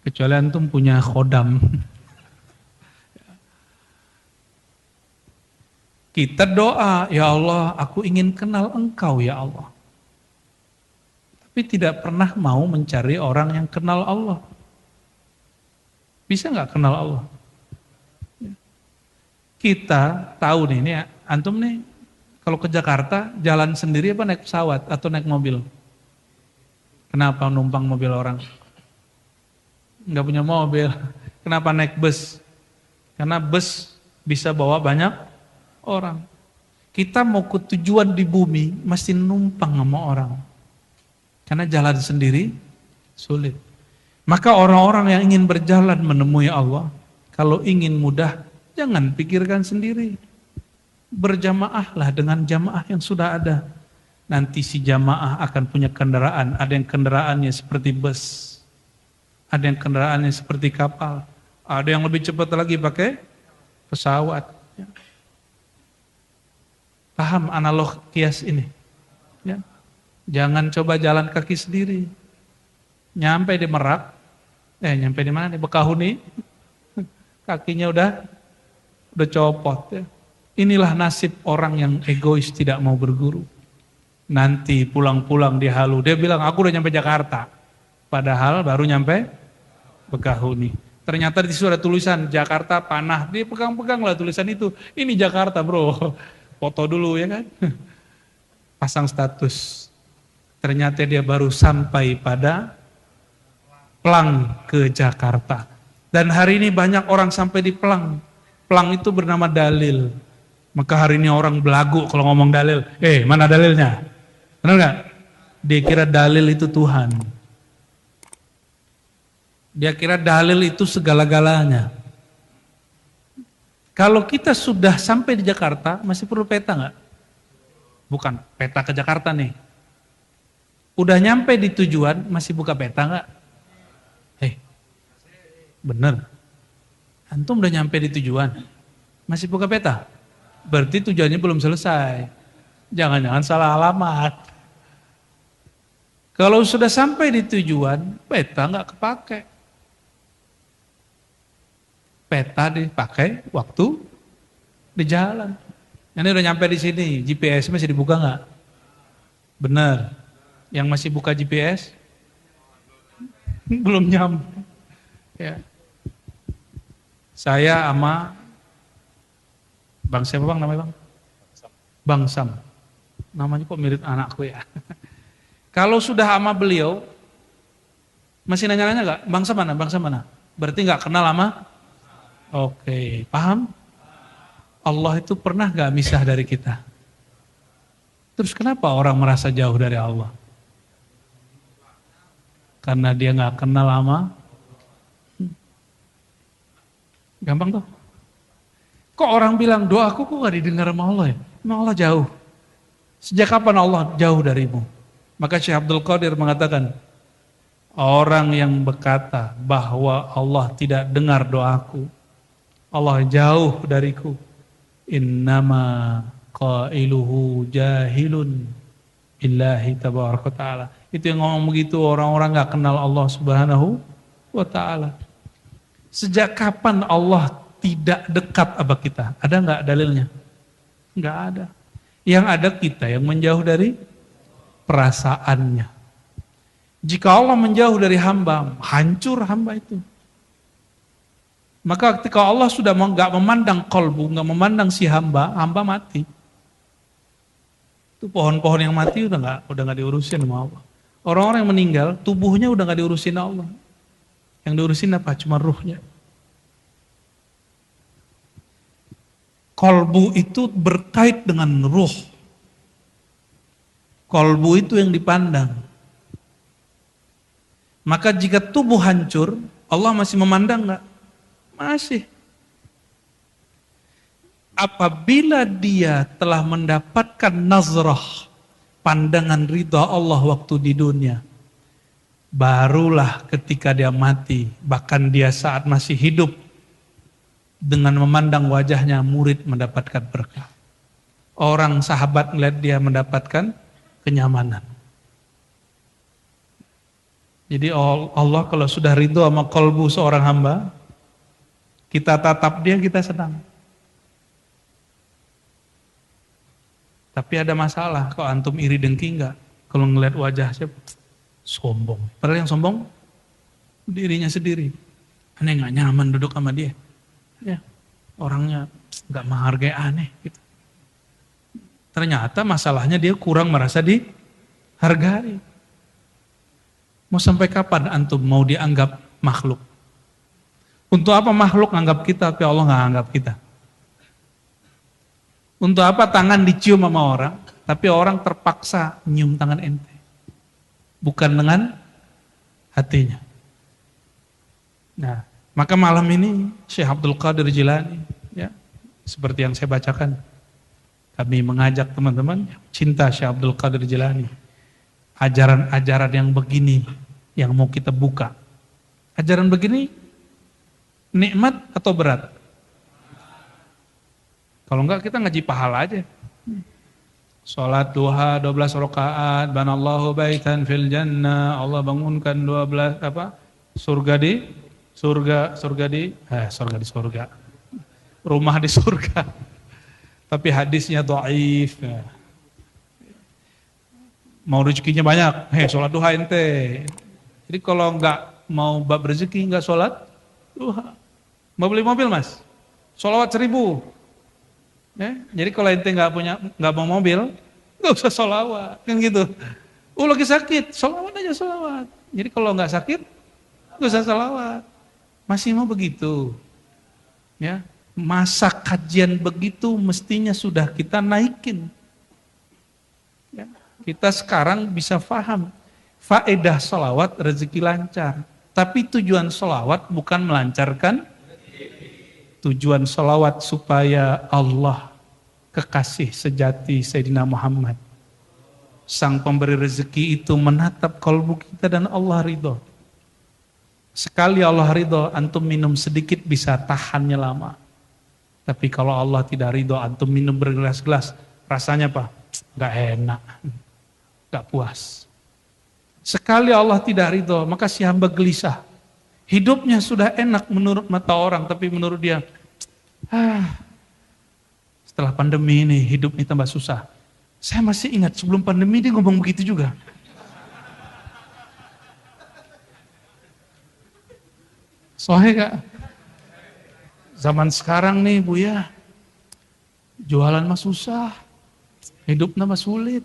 Kecuali antum punya khodam. Kita doa, ya Allah, aku ingin kenal Engkau ya Allah. Tapi tidak pernah mau mencari orang yang kenal Allah. Bisa nggak kenal Allah? Kita tahu nih, ini antum nih, kalau ke Jakarta jalan sendiri apa naik pesawat atau naik mobil? Kenapa numpang mobil orang? Nggak punya mobil. Kenapa naik bus? Karena bus bisa bawa banyak orang. Kita mau ke tujuan di bumi, mesti numpang sama orang. Karena jalan sendiri sulit. Maka orang-orang yang ingin berjalan menemui Allah, kalau ingin mudah, jangan pikirkan sendiri. Berjamaahlah dengan jamaah yang sudah ada. Nanti si jamaah akan punya kendaraan. Ada yang kendaraannya seperti bus. Ada yang kendaraannya seperti kapal. Ada yang lebih cepat lagi pakai pesawat. Paham analog kias ini? Ya. Jangan coba jalan kaki sendiri. Nyampe di Merak, nyampe di mana nih? Bekahuni, kakinya udah copot. Ya. Inilah nasib orang yang egois tidak mau berguru. Nanti pulang-pulang di halu, dia bilang aku udah nyampe Jakarta. Padahal baru nyampe Bekahuni. Ternyata di situ ada tulisan Jakarta panah. Dia pegang-pegang lah tulisan itu. Ini Jakarta bro. Foto dulu ya kan. Pasang status. Ternyata dia baru sampai pada Plang ke Jakarta. Dan hari ini banyak orang sampai di Plang. Plang itu bernama dalil. Maka hari ini orang belagu kalau ngomong dalil. Mana dalilnya? Benar gak? Dia kira dalil itu Tuhan. Dia kira dalil itu segala-galanya. Kalau kita sudah sampai di Jakarta, masih perlu peta nggak? Bukan, peta ke Jakarta nih. Udah nyampe di tujuan, masih buka peta nggak? Bener. Antum udah nyampe di tujuan, masih buka peta? Berarti tujuannya belum selesai. Jangan-jangan salah alamat. Kalau sudah sampai di tujuan, peta nggak kepakai. Peta dipakai waktu di jalan. Ini udah nyampe di sini, GPS masih dibuka nggak? Bener. Yang masih buka GPS belum nyampe. Ya. Saya sama Bang siapa bang namanya bang? Bang Sam. Namanya kok mirip anakku ya. Kalau sudah sama beliau, masih nanya-nanya nggak? Bang Sam mana? Bang Sam mana? Berarti nggak kenal sama? Oke, paham? Allah itu pernah gak misah dari kita? Terus kenapa orang merasa jauh dari Allah? Karena dia gak kenal sama? Gampang tuh. Kok orang bilang doaku kok gak didengar sama Allah ya? Emang Allah jauh. Sejak kapan Allah jauh darimu? Maka Syekh Abdul Qadir mengatakan, orang yang berkata bahwa Allah tidak dengar doaku, Allah jauh dariku, innama qailuhu jahilun billahi tabaraka ta'ala. Itu yang ngomong begitu orang-orang gak kenal Allah subhanahu wa ta'ala. Sejak kapan Allah tidak dekat sama kita? Ada gak dalilnya? Gak ada. Yang ada kita yang menjauh dari perasaannya. Jika Allah menjauh dari hamba, hancur hamba itu. Maka ketika Allah sudah nggak memandang kolbu, nggak memandang si hamba, hamba mati. Itu pohon-pohon yang mati udah nggak diurusin sama Allah. Orang-orang yang meninggal, tubuhnya udah nggak diurusin Allah. Yang diurusin apa? Cuma ruhnya. Kolbu itu berkait dengan ruh. Kolbu itu yang dipandang. Maka jika tubuh hancur, Allah masih memandang nggak? Masih. Apabila dia telah mendapatkan nazrah, pandangan ridha Allah waktu di dunia, barulah ketika dia mati, bahkan dia saat masih hidup, dengan memandang wajahnya murid mendapatkan berkah. Orang sahabat melihat dia mendapatkan kenyamanan. Jadi Allah kalau sudah ridho sama kolbu seorang hamba, kita tatap dia, kita senang. Tapi ada masalah, kok antum iri dengki enggak? Kalau ngeliat wajah siapa? Sombong. Padahal yang sombong dirinya sendiri. Aneh gak nyaman duduk sama dia. Ya, orangnya gak menghargai, aneh gitu. Ternyata masalahnya dia kurang merasa dihargai. Mau sampai kapan antum mau dianggap makhluk? Untuk apa makhluk anggap kita, tapi Allah gak anggap kita? Untuk apa tangan dicium sama orang, tapi orang terpaksa nyium tangan ente? Bukan dengan hatinya. Nah, maka malam ini Syekh Abdul Qadir Jilani, ya, seperti yang saya bacakan, kami mengajak teman-teman cinta Syekh Abdul Qadir Jilani. Ajaran-ajaran yang begini yang mau kita buka. Ajaran begini nikmat atau berat? Kalau enggak kita ngaji pahala aja. Sholat duha 12 rakaat, banallahu baitan fil jannah, Allah bangunkan 12 surga di surga. Rumah di surga. Tapi hadisnya dhaif. Mau rezekinya banyak, sholat duha ente. Jadi kalau enggak mau bab rezeki enggak sholat duha. Mau beli mobil Mas? Sholawat 1000. Jadi kalau ente nggak mau mobil, nggak usah sholawat, kan gitu. Lagi sakit, sholawat aja sholawat. Jadi kalau nggak sakit, nggak usah sholawat. Masih mau begitu, ya? Masa kajian begitu mestinya sudah kita naikin. Ya. Kita sekarang bisa paham faedah sholawat rezeki lancar. Tapi tujuan sholawat bukan melancarkan. Tujuan sholawat supaya Allah, kekasih sejati Sayyidina Muhammad, sang pemberi rezeki itu menatap kalbu kita dan Allah ridho. Sekali Allah ridho, antum minum sedikit bisa tahannya lama. Tapi kalau Allah tidak ridho, antum minum bergelas-gelas, rasanya apa? Gak enak, gak puas. Sekali Allah tidak ridho, maka si hamba gelisah. Hidupnya sudah enak menurut mata orang, tapi menurut dia, setelah pandemi ini hidup ini tambah susah. Saya masih ingat sebelum pandemi dia ngomong begitu juga. Soalnya Kak, zaman sekarang nih Bu ya, jualan mah susah, hidup mah sulit.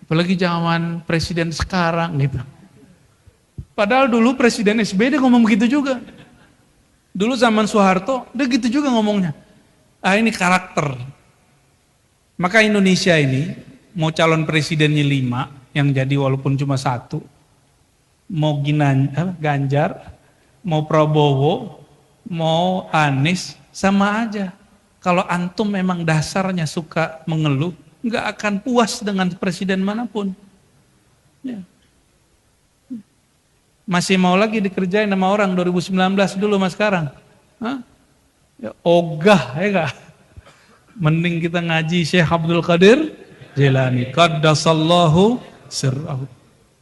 Apalagi zaman presiden sekarang gitu. Padahal dulu presiden SBY dia ngomong begitu juga. Dulu zaman Soeharto, dia gitu juga ngomongnya. Ini karakter. Maka Indonesia ini, mau calon presidennya 5, yang jadi walaupun cuma 1. Mau Ganjar, mau Prabowo, mau Anies, sama aja. Kalau antum memang dasarnya suka mengeluh, nggak akan puas dengan presiden manapun. Ya. Masih mau lagi dikerjain sama orang 2019 dulu mas sekarang. Ya, ogah ya gak? Mending kita ngaji Syekh Abdul Qadir Jilani. Qaddasallahu sirrahu.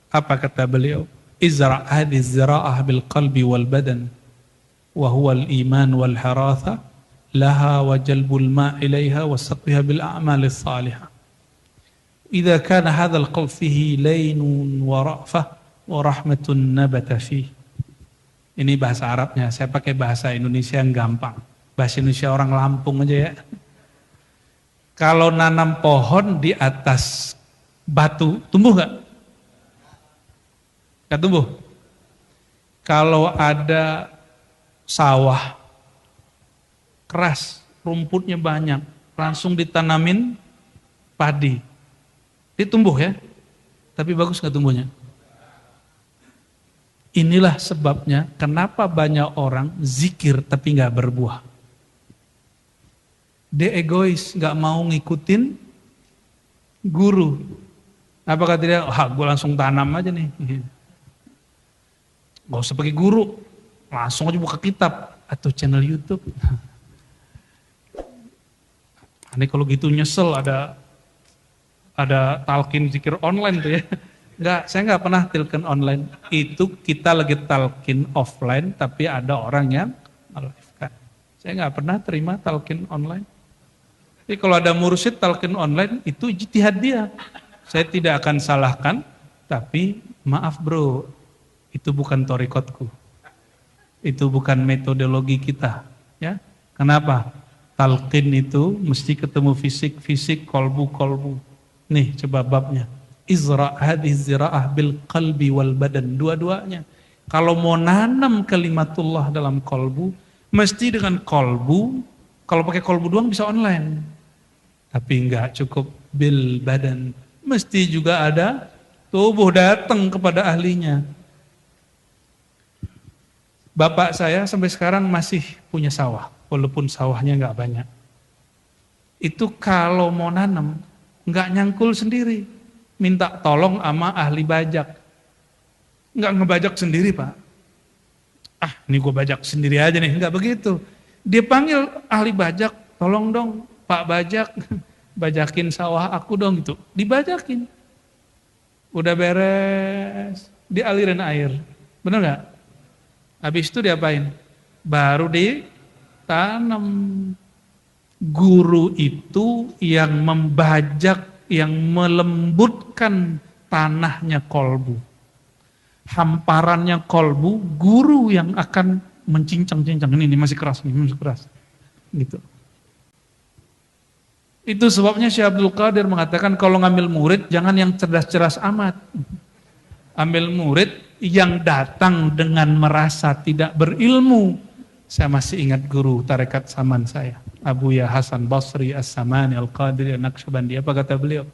Apa kata beliau? Izra' hadhihi zira'ah bil qalbi wal badan wa huwa al iman wal haratha laha wa jalbul ma' ilaiha wa saqqiha bil a'malis salihah. Idza kana hadzal qalb fihi laynun wa ra'fah wa rahmatun nabata fi. Ini bahasa Arabnya, saya pakai bahasa Indonesia yang gampang. Bahasa Indonesia orang Lampung aja ya. Kalau nanam pohon di atas batu, tumbuh gak? Gak tumbuh. Kalau ada sawah keras, rumputnya banyak, langsung ditanamin padi, dia tumbuh ya. Tapi bagus gak tumbuhnya? Inilah sebabnya kenapa banyak orang zikir tapi gak berbuah. Dia egois, gak mau ngikutin guru. Apa kata dia? Gue langsung tanam aja nih. Gak usah pakai guru, langsung aja buka kitab atau channel YouTube. Ini kalau gitu nyesel ada talqin zikir online tuh ya. Enggak, saya nggak pernah talqin online. Itu kita lagi talqin offline, tapi ada orang yang melive-kan. Saya nggak pernah terima talqin online. Jadi kalau ada mursyid talqin online, itu ijtihad dia. Saya tidak akan salahkan, tapi maaf bro, itu bukan thorikotku. Itu bukan metodologi kita. Ya, kenapa? Talqin itu mesti ketemu fisik, kolbu. Nih coba babnya. Izra' hadhihi zira'ah bil qalbi wal badan. Dua-duanya. Kalau mau nanam kalimatullah dalam kolbu, mesti dengan kolbu. Kalau pakai kolbu doang bisa online. Tapi enggak cukup bil badan. Mesti juga ada tubuh datang kepada ahlinya. Bapak saya sampai sekarang masih punya sawah. Walaupun sawahnya enggak banyak. Itu kalau mau nanam, enggak nyangkul sendiri. Minta tolong sama ahli bajak. Enggak ngebajak sendiri Pak. Ini gue bajak sendiri aja nih. Enggak begitu. Dia panggil ahli bajak, tolong dong Pak Bajak. bajakin sawah aku dong gitu. Dibajakin. Udah beres, dialirin air. Bener nggak? Habis itu diapain? Baru ditanam. Guru itu yang membajak, yang melembutkan tanahnya kolbu. Hamparannya kolbu, guru yang akan mencincang-cincang. Ini masih keras, ini masih keras. Gitu. Itu sebabnya Syekh Abdul Qadir mengatakan kalau ngambil murid jangan yang cerdas-cerdas amat. Ambil murid yang datang dengan merasa tidak berilmu. Saya masih ingat guru tarekat Saman saya, Abuya Hasan Basri As-Samani Al-Qadiri An-Naqsyabandi. Apa kata beliau?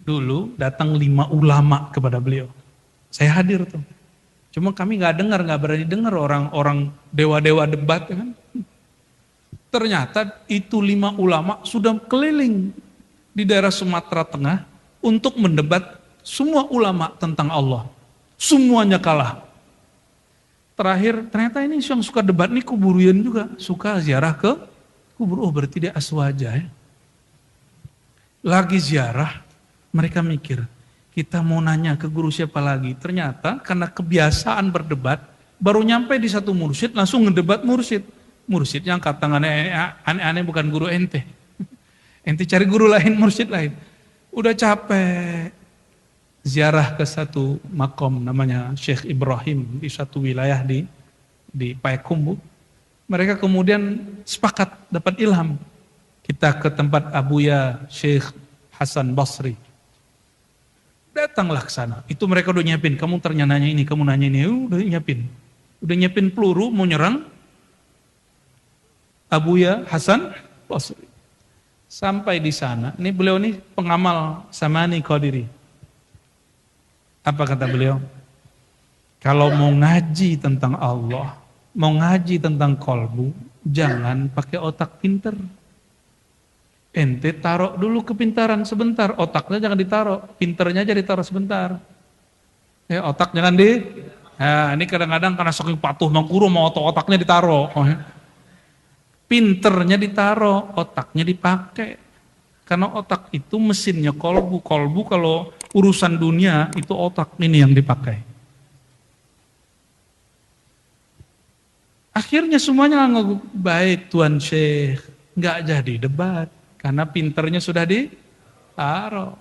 Dulu datang 5 ulama kepada beliau. Saya hadir tuh. Cuma kami nggak dengar, nggak berani dengar orang-orang dewa-dewa debat kan. Ternyata itu 5 ulama sudah keliling di daerah Sumatera Tengah untuk mendebat semua ulama tentang Allah. Semuanya kalah. Terakhir, ternyata ini yang suka debat nih kuburian juga. Suka ziarah ke kubur. Oh berarti dia aswaja ya. Lagi ziarah, mereka mikir, kita mau nanya ke guru siapa lagi. Ternyata karena kebiasaan berdebat, baru nyampe di satu mursyid, langsung ngedebat mursyid. Mursyid yang kata aneh-aneh bukan guru ente. Ente cari guru lain, mursyid lain. Udah capek. Ziarah ke satu makom namanya Syekh Ibrahim di satu wilayah di Payakumbuh. Mereka kemudian sepakat dapat ilham. Kita ke tempat Abuya Syekh Hasan Basri. Datanglah ke sana. Itu mereka udah nyiapin. Kamu ternyata nanya ini, kamu nanya ini. Udah nyiapin. Udah nyiapin peluru mau nyerang Abuya Hasan Basri. Sampai di sana, ini beliau ini pengamal Samani Qadiri. Apa kata beliau? Kalau mau ngaji tentang Allah, mau ngaji tentang kolbu, jangan pakai otak pinter. Ente taruh dulu kepintaran sebentar, otaknya jangan ditaruh, pinternya aja ditaruh sebentar. Otak jangan Nah, ini kadang-kadang karena saking patuh sama guru, mau otaknya ditaruh. Pinternya ditaruh, otaknya dipakai. Karena otak itu mesinnya kolbu. Kolbu kalau urusan dunia itu otak ini yang dipakai. Akhirnya semuanya baik Tuan Syekh. Nggak jadi debat. Karena pinternya sudah ditaruh.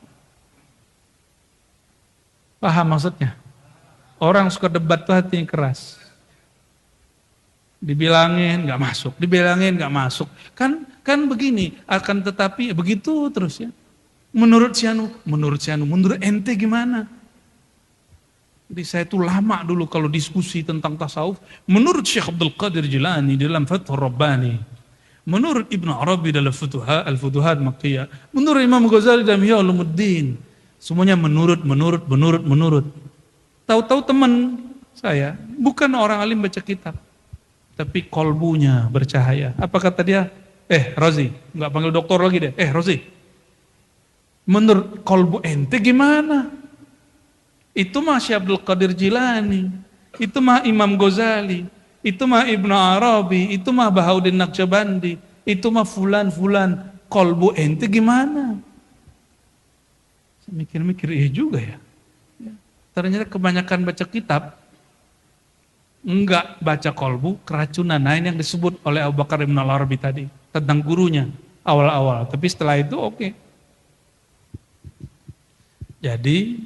Paham maksudnya? Orang suka debat tuh hatinya keras. Dibilangin nggak masuk, dibilangin nggak masuk. Kan begini, akan tetapi begitu terus ya. Menurut Sianu, menurut ente gimana? Jadi saya tuh lama dulu kalau diskusi tentang tasawuf. Menurut Syekh Abdul Qadir Jilani dalam Fathur Rabbani, menurut Ibnu Arabi dalam Al-Futuhat Makkiyah, menurut Imam Ghazali dalam Ihya Ulumuddin, semuanya menurut. Tahu-tahu teman saya bukan orang alim baca kitab, tapi kolbunya bercahaya. Apa kata dia? Rozi, nggak panggil dokter lagi deh. Rozi, menurut kolbu ente gimana? Itu mah Syekh Abdul Qadir Jilani, itu mah Imam Ghazali, itu mah Ibnu Arabi, itu mah Bahauddin Naqsyabandi, itu mah fulan. Kolbu ente gimana? Saya mikir-mikir, iya juga ya. Ternyata kebanyakan baca kitab, enggak baca kolbu, keracunan. Nah ini yang disebut oleh Abu Bakar Ibn Al-Arabi tadi, tentang gurunya, awal-awal. Tapi setelah itu oke. Jadi,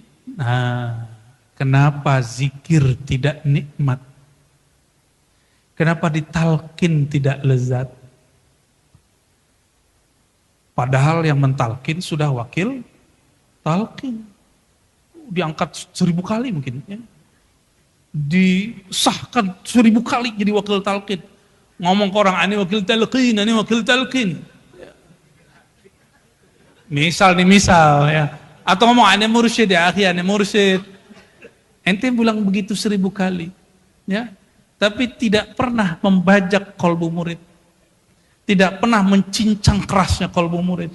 kenapa zikir tidak nikmat? Kenapa ditalkin tidak lezat? Padahal yang mentalkin sudah wakil talkin. Diangkat 1000 kali mungkin ya. Disahkan 1000 kali jadi wakil talqin. Ngomong ke orang, ini wakil talqin. Misal ya. Atau ngomong, ini mursyid ya, akhi, ini mursyid. Ente bilang begitu 1000 kali. Ya. Tapi tidak pernah membajak kolbu murid. Tidak pernah mencincang kerasnya kolbu murid.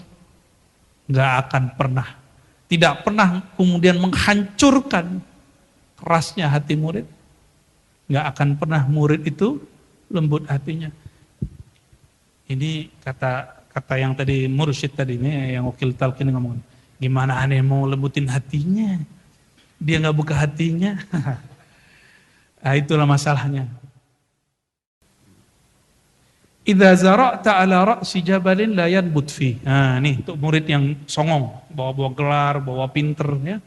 Nggak akan pernah. Tidak pernah kemudian menghancurkan kerasnya hati murid. Nggak akan pernah murid itu lembut hatinya. Ini kata kata yang tadi mursyid tadi ini, yang wakil talqin ngomong, gimana aneh mau lembutin hatinya? Dia nggak buka hatinya. Nah, itulah masalahnya. Idza zara'ta ala ra'si jabalin la yanbut fi. Nah, nih untuk murid yang songong, bawa-bawa gelar, bawa pinter ya.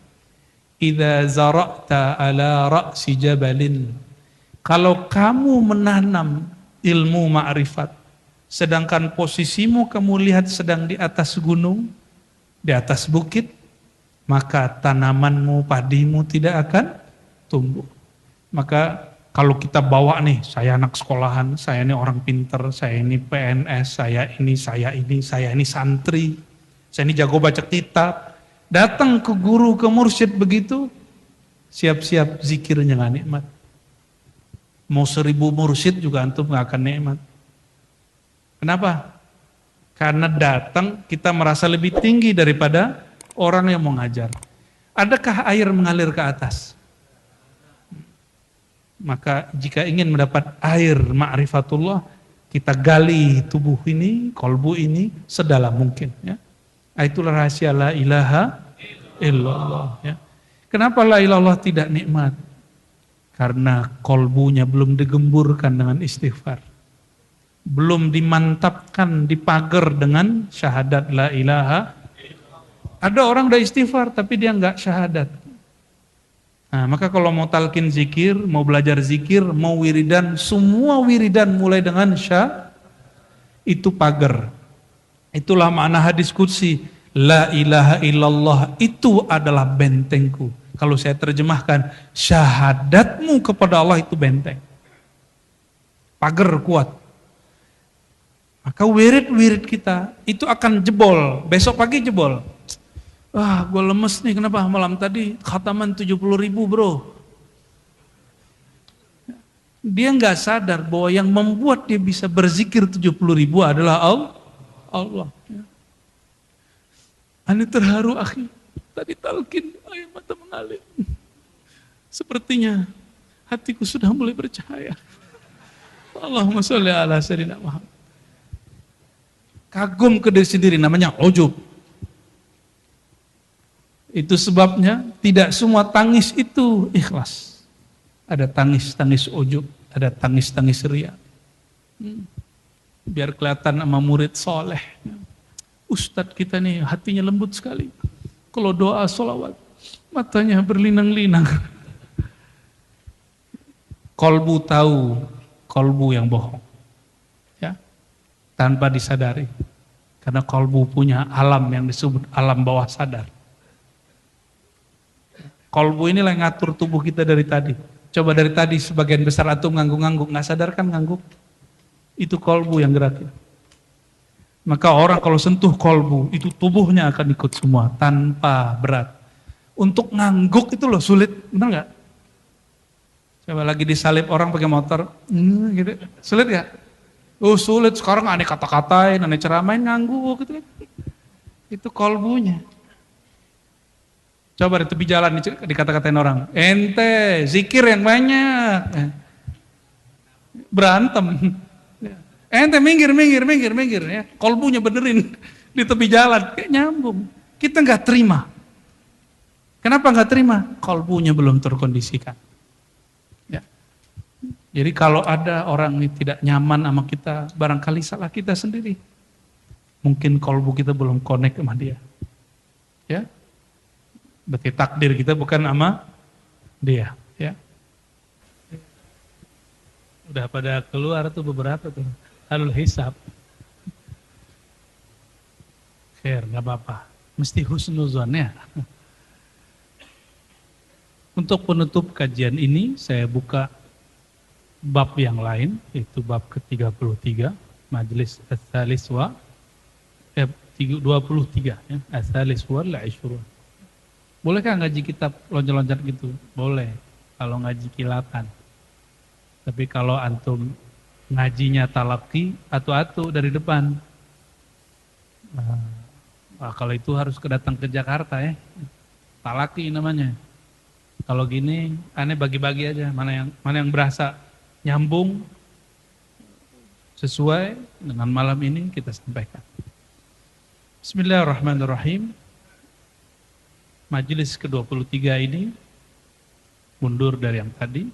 Idza zara'ta ala ra'si jabalin. Kalau kamu menanam ilmu ma'rifat, sedangkan posisimu kamu lihat sedang di atas gunung, di atas bukit, maka tanamanmu, padimu tidak akan tumbuh. Maka kalau kita bawa nih, saya anak sekolahan, saya ini orang pinter, saya ini PNS, saya ini santri, saya ini jago baca kitab, datang ke guru, ke mursyid begitu, siap-siap zikirnya gak nikmat. Mau 1000 mursyid juga antum gak akan nikmat. Kenapa? Karena datang kita merasa lebih tinggi daripada orang yang mengajar. Adakah air mengalir ke atas? Maka jika ingin mendapat air ma'rifatullah, kita gali tubuh ini, kolbu ini sedalam mungkin. Ya. Itulah rahasia la ilaha illallah. Ya. Kenapa la ilallah tidak nikmat? Karena kolbunya belum digemburkan dengan istighfar. Belum dimantapkan, dipagar dengan syahadat la ilaha. Ada orang udah istighfar tapi dia enggak syahadat. Nah, maka kalau mau talqin zikir, mau belajar zikir, mau wiridan, semua wiridan mulai dengan itu pagar. Itulah makna hadis qudsi, la ilaha illallah itu adalah bentengku. Kalau saya terjemahkan, syahadatmu kepada Allah itu benteng. Pagar kuat. Maka wirid-wirid kita itu akan jebol, besok pagi jebol. Wah, gue lemes nih, kenapa malam tadi khataman 70.000 bro. Dia nggak sadar bahwa yang membuat dia bisa berzikir 70.000 adalah Allah. Ani terharu akhi, tadi talqin air mata mengalir. Sepertinya hatiku sudah mulai bercahaya. Allahumma sholli ala sayyidina Muhammad. Kagum ke diri sendiri namanya ujub. Itu sebabnya tidak semua tangis itu ikhlas. Ada tangis-tangis ujub, ada tangis-tangis riya. Biar kelihatan sama murid soleh. Ustadz kita nih hatinya lembut sekali. Kalau doa sholawat, matanya berlinang-linang. Kolbu tahu, kolbu yang bohong. Ya, tanpa disadari. Karena kolbu punya alam yang disebut alam bawah sadar. Kolbu inilah yang ngatur tubuh kita dari tadi. Coba dari tadi sebagian besar antum ngangguk-ngangguk, nggak sadar kan ngangguk? Itu kolbu yang gerakin. Maka orang kalau sentuh kolbu, itu tubuhnya akan ikut semua tanpa berat. Untuk ngangguk itu loh sulit, benar nggak? Coba lagi disalib orang pakai motor, gitu, sulit ya? Oh sulit, sekarang aneh kata-katain, aneh ceramain, ngangguk gitu. Itu kolbunya. Coba di tepi jalan dikata-katain orang, ente zikir yang banyak, berantem. Ente minggir ya, kolbunya benerin di tepi jalan, kayak nyambung. Kita nggak terima. Kenapa nggak terima? Kolbunya belum terkondisikan. Ya. Jadi kalau ada orang yang tidak nyaman sama kita, barangkali salah kita sendiri. Mungkin kolbu kita belum connect sama dia. Ya. Berarti takdir kita bukan sama dia, ya. Udah pada keluar tuh beberapa tuh, halul hisab. Khair, nggak apa-apa. Mesti husnuzon ya. Untuk penutup kajian ini, saya buka bab yang lain, yaitu bab ke-33, Majelis Ats-Tsalis wa 23, ya, Ats-Tsalis wal 'Ishrun. Bolehkah ngaji kitab loncat-loncat gitu? Boleh, kalau ngaji kilatan. Tapi kalau antum ngajinya talaki, atu-atu dari depan. Nah, kalau itu harus datang ke Jakarta ya. Talaki namanya. Kalau gini, aneh bagi-bagi aja. Mana yang berasa nyambung, sesuai dengan malam ini kita sampaikan. Bismillahirrahmanirrahim. Majelis ke-23 ini mundur dari yang tadi.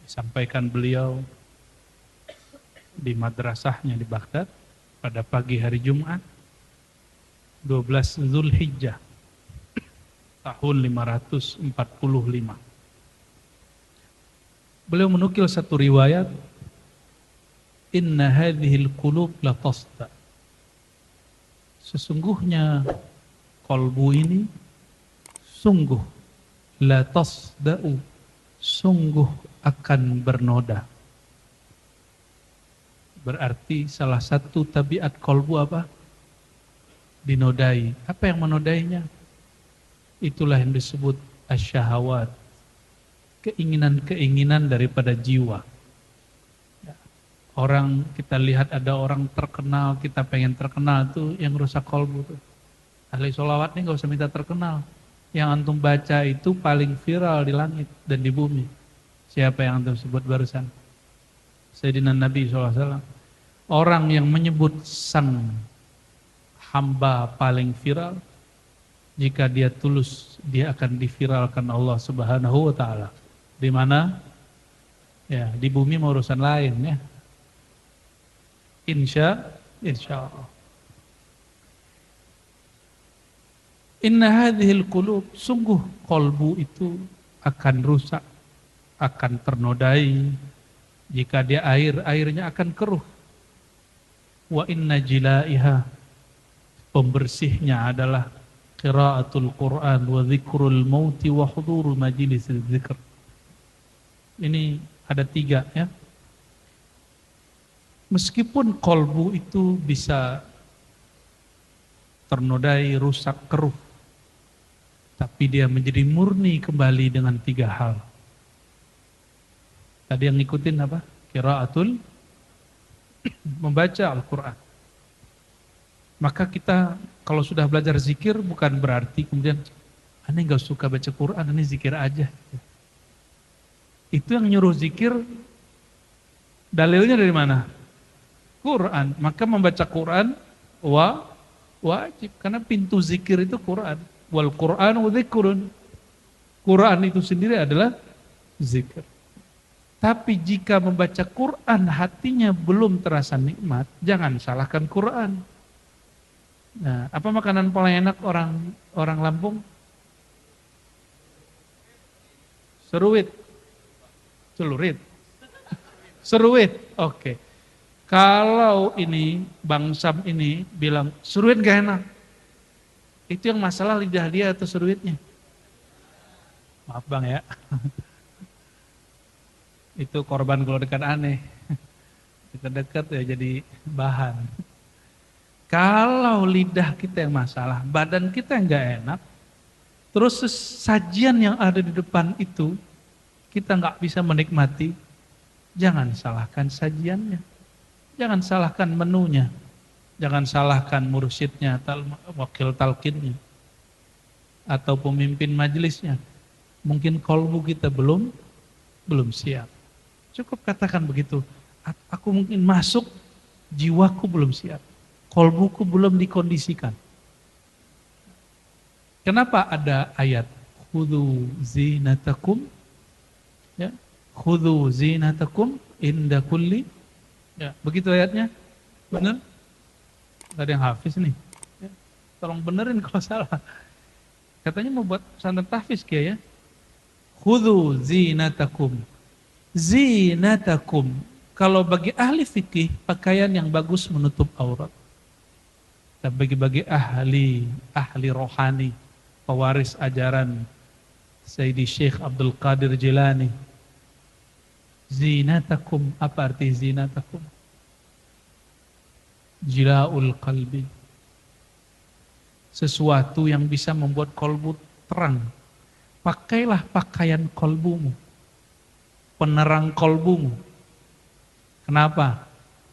Disampaikan beliau di madrasahnya di Baghdad pada pagi hari Jumat 12 Zulhijjah tahun 545. Beliau menukil satu riwayat, inna hadhil qulub la tasda. Sesungguhnya kolbu ini sungguh la tasda'u, sungguh akan bernoda. Berarti salah satu tabiat kolbu apa? Dinodai. Apa yang menodainya? Itulah yang disebut asyahawat, keinginan-keinginan daripada jiwa. Orang kita lihat ada orang terkenal, kita pengen terkenal, tuh yang rusak kolbu tuh. Ahli sholawat ini gak usah minta terkenal. Yang antum baca itu paling viral di langit dan di bumi. Siapa yang antum sebut barusan? Sayyidina Nabi SAW. Orang yang menyebut sang hamba paling viral, jika dia tulus, dia akan diviralkan Allah Subhanahu wa Ta'ala. Di mana? Ya, di bumi mau urusan lain ya. Insya Allah. Inna hadhil qulub, sungguh kolbu itu akan rusak, akan ternodai. Jika dia airnya akan keruh. Wa inna jilaiha, pembersihnya adalah qiraatul Quran wa dzikrul mauti wa hudurul majlisil dzikr. Ini ada 3 ya. Meskipun kolbu itu bisa ternodai, rusak, keruh, tapi dia menjadi murni kembali dengan 3 hal. Tadi yang ngikutin apa? Qiraatul, membaca Al-Quran. Maka kita kalau sudah belajar zikir bukan berarti kemudian aneh gak suka baca Quran, aneh zikir aja. Itu yang nyuruh zikir, dalilnya dari mana? Quran. Maka membaca Quran wajib, karena pintu zikir itu Quran. Wal Qur'anu dzikrun. Quran itu sendiri adalah zikir. Tapi jika membaca Quran hatinya belum terasa nikmat, jangan salahkan Quran. Nah, apa makanan paling enak orang Lampung? Seruit. Celurit. Seruit. Oke. Kalau ini Bang Sam ini bilang seruit gak enak, itu yang masalah lidah dia atau seruitnya? Maaf Bang ya. Itu korban kalau dekat aneh. Dekat-dekat ya jadi bahan. Kalau lidah kita yang masalah, badan kita yang gak enak, terus sajian yang ada di depan itu kita gak bisa menikmati, jangan salahkan sajiannya. Jangan salahkan menunya, jangan salahkan mursyidnya, wakil talqinnya, atau pemimpin majelisnya. Mungkin kolbu kita belum siap. Cukup katakan begitu, aku mungkin masuk, jiwaku belum siap, kolbuku belum dikondisikan. Kenapa ada ayat khudhu zinatakum, ya, khudhu zinatakum inda kulli. Ya, begitu ayatnya? Benar? Gak ada yang hafiz nih. Ya, tolong benerin kalau salah. Katanya mau buat pesantren tahfiz ya. Khudhu zinatakum. Zinatakum. Kalau bagi ahli fikih, pakaian yang bagus menutup aurat. Dan bagi ahli rohani, pewaris ajaran Sayyidi Syekh Abdul Qadir Jilani, zinatakum, apa arti zinatakum? Jilaul qalbi. Sesuatu yang bisa membuat kolbu terang. Pakailah pakaian kolbumu, penerang kolbumu. Kenapa?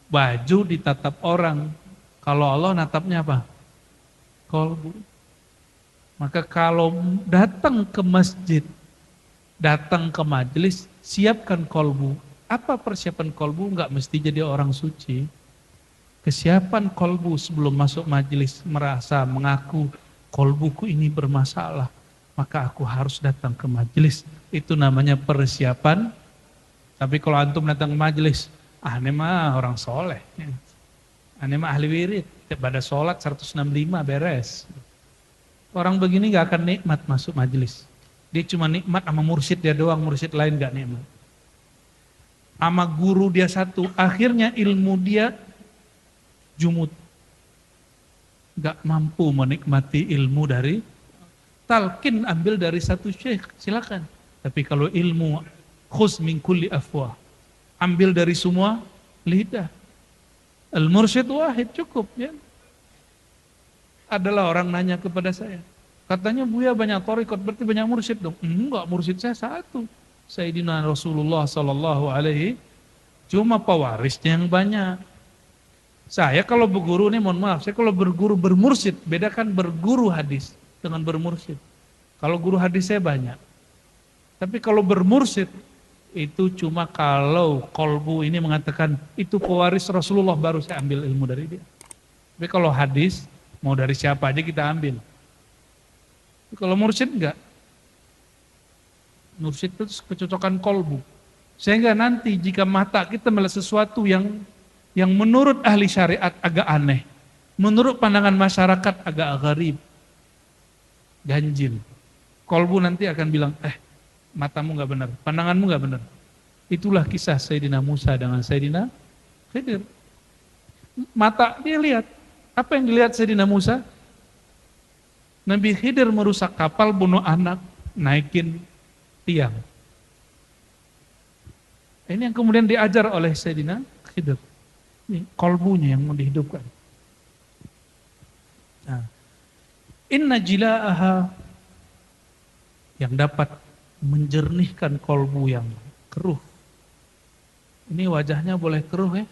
Baju ditatap orang, kalau Allah natapnya apa? Kolbu. Maka kalau datang ke masjid, datang ke majelis, siapkan kolbu. Apa persiapan kolbu? Enggak mesti jadi orang suci. Kesiapan kolbu sebelum masuk majelis merasa mengaku kolbuku ini bermasalah, maka aku harus datang ke majelis. Itu namanya persiapan. Tapi kalau antum datang ke majelis, ini mah orang soleh, ini mah ahli wirid, pada sholat 165 beres. Orang begini gak akan nikmat masuk majelis. Dia cuma nikmat sama mursyid dia doang, mursyid lain gak nikmat. Sama guru dia satu, akhirnya ilmu dia jumud. Gak mampu menikmati ilmu dari talqin, ambil dari satu syekh, silakan. Tapi kalau ilmu khuz min kulli afwah, ambil dari semua lidah. Al-mursyid wahid cukup ya. Adalah orang nanya kepada saya, katanya Buya banyak thariqat, berarti banyak mursyid dong. Enggak, mursyid saya satu, Sayyidina Rasulullah sallallahu alaihi, cuma pewarisnya yang banyak. Saya kalau berguru nih, mohon maaf, saya kalau berguru bermursyid, bedakan berguru hadis dengan bermursyid. Kalau guru hadis saya banyak. Tapi kalau bermursyid, itu cuma kalau kolbu ini mengatakan, itu pewaris Rasulullah, baru saya ambil ilmu dari dia. Tapi kalau hadis, mau dari siapa aja kita ambil. Kalau mursyid enggak. Mursyid itu kecocokan kolbu. Sehingga nanti jika mata kita melihat sesuatu yang menurut ahli syariat agak aneh, menurut pandangan masyarakat agak gharib, ganjil, kolbu nanti akan bilang, matamu gak benar, pandanganmu gak benar. Itulah kisah Sayyidina Musa dengan Sayyidina Khidir. Mata dia lihat, apa yang dilihat Sayyidina Musa? Nabi Khidir merusak kapal, bunuh anak, naikin tiang. Ini yang kemudian diajar oleh Sayyidina Khidir. Ini kolbunya yang mau dihidupkan. Nah, inna jila'aha, yang dapat menjernihkan kolbu yang keruh. Ini wajahnya boleh keruh ya.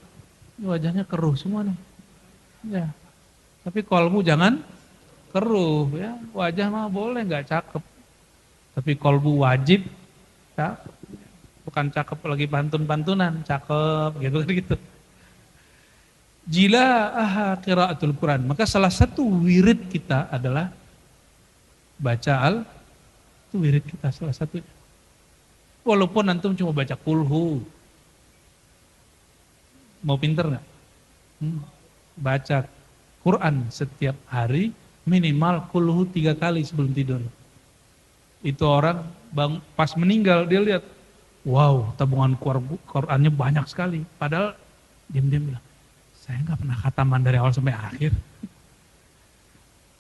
Ini wajahnya keruh semua nih. Ya. Tapi kolbu jangan keruh ya. Wajah mah boleh nggak cakep. Tapi kolbu wajib cakep. Bukan cakep lagi pantun-pantunan, cakep gitu. Jila'aha qiraatul Quran. Maka salah satu wirid kita adalah baca itu wirid kita salah satunya. Walaupun antum cuma baca kulhu. Mau pinter nggak? Baca Quran setiap hari minimal kulhu 3 kali sebelum tidur. Itu orang pas meninggal dia lihat, wow, tabungan Qurannya banyak sekali. Padahal diam-diam bilang, saya nggak pernah khataman dari awal sampai akhir.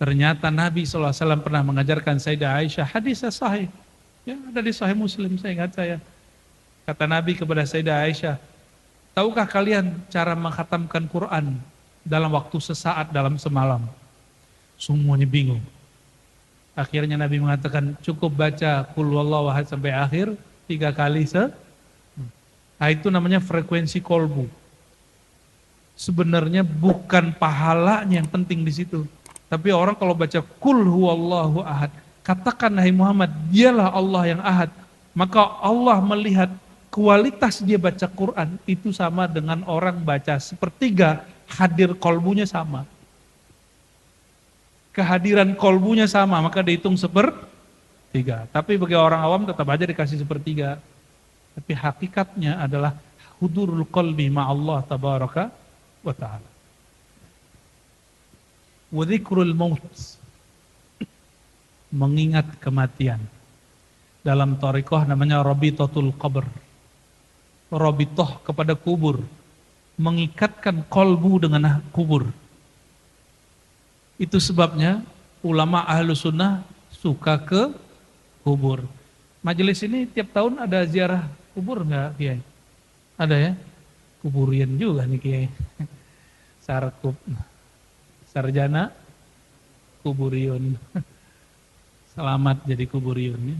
Ternyata Nabi SAW pernah mengajarkan Sayyidah Aisyah, hadis sahih. Ya, ada di Sahih Muslim, saya ingat saya. Kata Nabi kepada Sayyidah Aisyah, tahukah kalian cara menghatamkan Quran dalam waktu sesaat dalam semalam? Semuanya bingung. Akhirnya Nabi mengatakan, cukup baca Qul huwallahu ahad sampai akhir 3 kali Nah, itu namanya frekuensi kolbu. Sebenarnya bukan pahalanya yang penting di situ. Tapi orang kalau baca Qul huwallahu ahad, katakan hai Muhammad, dialah Allah yang ahad. Maka Allah melihat kualitas dia baca Quran itu sama dengan orang baca sepertiga, hadir kolbunya sama. Kehadiran kolbunya sama, maka dihitung sepertiga. Tapi bagi orang awam tetap aja dikasih sepertiga. Tapi hakikatnya adalah hudurul qalbi ma'allah tabaraka wa ta'ala. Wa dzikrul maut, mengingat kematian. Dalam thariqah namanya rabitatul qabr. Rabithah kepada kubur, mengikatkan kolbu dengan kubur. Itu sebabnya ulama ahlu sunnah suka ke kubur. Majelis ini tiap tahun ada ziarah kubur enggak, Kiai? Ada ya? Kuburian juga nih Kiai. Sarkup. Sarjana kuburion. Selamat jadi kuburion ya.